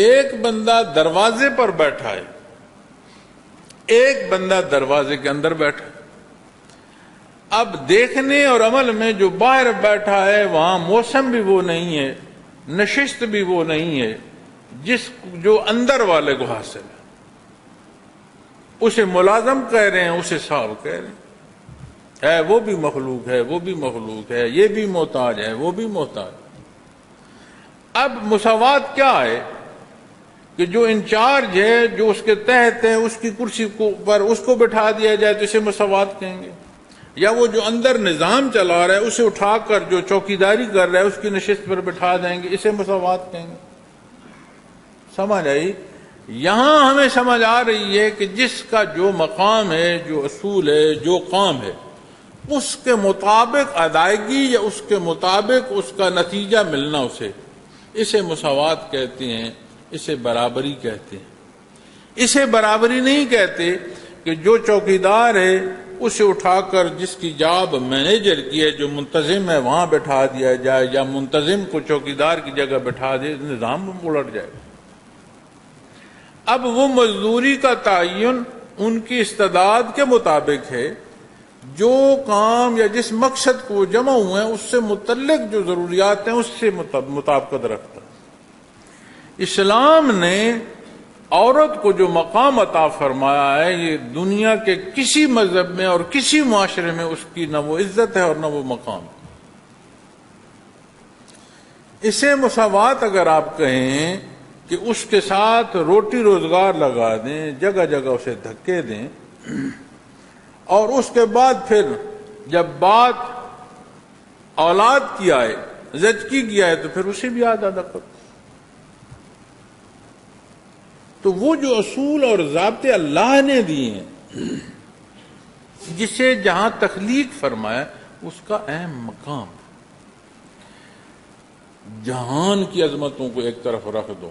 ایک بندہ دروازے پر بیٹھا ہے، ایک بندہ دروازے کے اندر بیٹھا، اب دیکھنے اور عمل میں جو باہر بیٹھا ہے وہاں موسم بھی وہ نہیں ہے، نشست بھی وہ نہیں ہے جو اندر والے کو حاصل ہے۔ اسے ملازم کہہ رہے ہیں، اسے صاحب کہہ رہے ہیں، ہے وہ بھی مخلوق ہے، وہ بھی مخلوق ہے، یہ بھی محتاج ہے، وہ بھی محتاج۔ اب مساوات کیا ہے کہ جو انچارج ہے، جو اس کے تحت ہے، اس کی کرسی پر اس کو بٹھا دیا جائے تو اسے مساوات کہیں گے، یا وہ جو اندر نظام چلا رہا ہے اسے اٹھا کر جو چوکیداری کر رہا ہے اس کی نشست پر بٹھا دیں گے، اسے مساوات کہیں گے۔ سمجھ آئی؟ یہاں ہمیں سمجھ آ رہی ہے کہ جس کا جو مقام ہے، جو اصول ہے، جو کام ہے، اس کے مطابق ادائیگی یا اس کے مطابق اس کا نتیجہ ملنا، اسے مساوات کہتے ہیں، اسے برابری کہتے ہیں۔ اسے برابری نہیں کہتے کہ جو چوکیدار ہے اسے اٹھا کر جس کی جاب مینیجر کی ہے، جو منتظم ہے وہاں بٹھا دیا جائے، یا منتظم کو چوکیدار کی جگہ بٹھا دے، نظام الٹ جائے۔ اب وہ مزدوری کا تعین ان کی استعداد کے مطابق ہے، جو کام یا جس مقصد کو جمع ہوئے ہیں اس سے متعلق جو ضروریات ہیں اس سے مطابقت رکھتا ہے۔ اسلام نے عورت کو جو مقام عطا فرمایا ہے یہ دنیا کے کسی مذہب میں اور کسی معاشرے میں اس کی نہ وہ عزت ہے اور نہ وہ مقام۔ اسے مساوات اگر آپ کہیں کہ اس کے ساتھ روٹی روزگار لگا دیں، جگہ جگہ اسے دھکے دیں، اور اس کے بعد پھر جب بات اولاد کی آئے، زچگی کی آئے، تو پھر اسے بھی آدھا کرو۔ تو وہ جو اصول اور ضابطے اللہ نے دیے ہیں، جسے جہاں تخلیق فرمایا اس کا اہم مقام، جہان کی عظمتوں کو ایک طرف رکھ دو،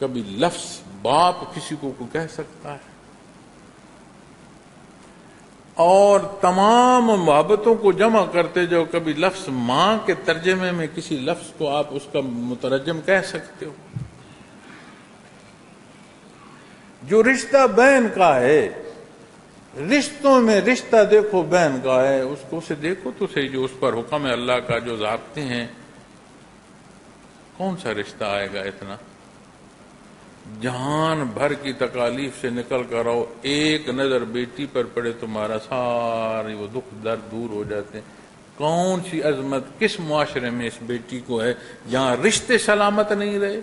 کبھی لفظ باپ کسی کو کہہ سکتا ہے، اور تمام محبتوں کو جمع کرتے جو کبھی لفظ ماں کے ترجمے میں کسی لفظ کو آپ اس کا مترجم کہہ سکتے ہو۔ جو رشتہ بین کا ہے، رشتوں میں رشتہ دیکھو بین کا ہے، اس کو اسے دیکھو تو صحیح، جو اس پر حکم ہے اللہ کا، جو ضابطے ہیں، کون سا رشتہ آئے گا اتنا؟ جہان بھر کی تکالیف سے نکل کر آؤ، ایک نظر بیٹی پر پڑے تمہارا سارے وہ دکھ درد دور ہو جاتے ہیں۔ کون سی عظمت کس معاشرے میں اس بیٹی کو ہے جہاں رشتے سلامت نہیں رہے؟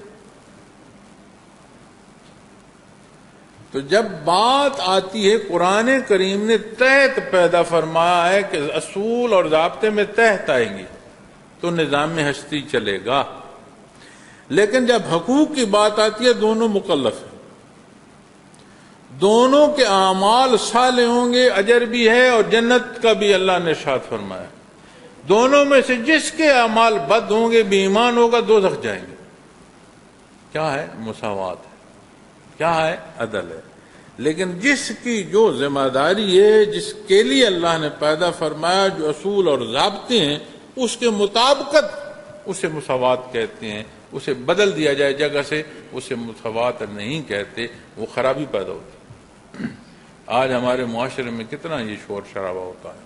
تو جب بات آتی ہے، قرآن کریم نے تحت پیدا فرمایا ہے کہ اصول اور ضابطے میں تحت آئیں گے تو نظام ہستی چلے گا، لیکن جب حقوق کی بات آتی ہے دونوں مکلف ہیں، دونوں کے اعمال صالح ہوں گے، اجر بھی ہے اور جنت کا بھی اللہ نے ارشاد فرمایا۔ دونوں میں سے جس کے اعمال بد ہوں گے، بے ایمان ہوگا، دوزخ جائیں گے۔ کیا ہے؟ مساوات ہے، کیا ہے؟ عدل ہے۔ لیکن جس کی جو ذمہ داری ہے، جس کے لیے اللہ نے پیدا فرمایا، جو اصول اور ضابطے ہیں اس کے مطابقت، اسے مساوات کہتے ہیں۔ اسے بدل دیا جائے جگہ سے، اسے مساوات نہیں کہتے، وہ خرابی پیدا ہوتی۔ آج ہمارے معاشرے میں کتنا یہ شور شرابہ ہوتا ہے،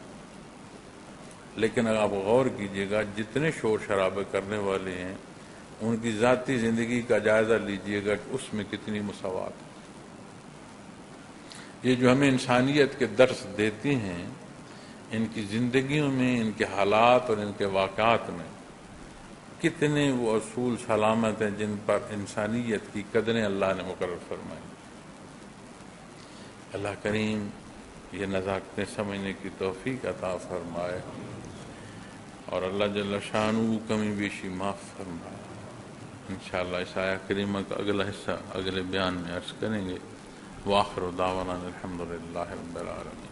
لیکن اگر آپ غور کیجئے گا، جتنے شور شرابے کرنے والے ہیں ان کی ذاتی زندگی کا جائزہ لیجئے گا کہ اس میں کتنی مساوات ہے۔ یہ جو ہمیں انسانیت کے درس دیتے ہیں، ان کی زندگیوں میں، ان کے حالات اور ان کے واقعات میں کتنے وہ اصول سلامت ہیں جن پر انسانیت کی قدریں اللہ نے مقرر فرمائی۔ اللہ کریم یہ نزاکتیں سمجھنے کی توفیق عطا فرمائے، اور اللہ جل شانہ کمی بیشی معاف فرمائے۔ انشاءاللہ اس آیہ کریمہ کا اگلا حصہ اگلے بیان میں عرض کریں گے۔ وآخر دعوانا الحمدللہ رب العالمین۔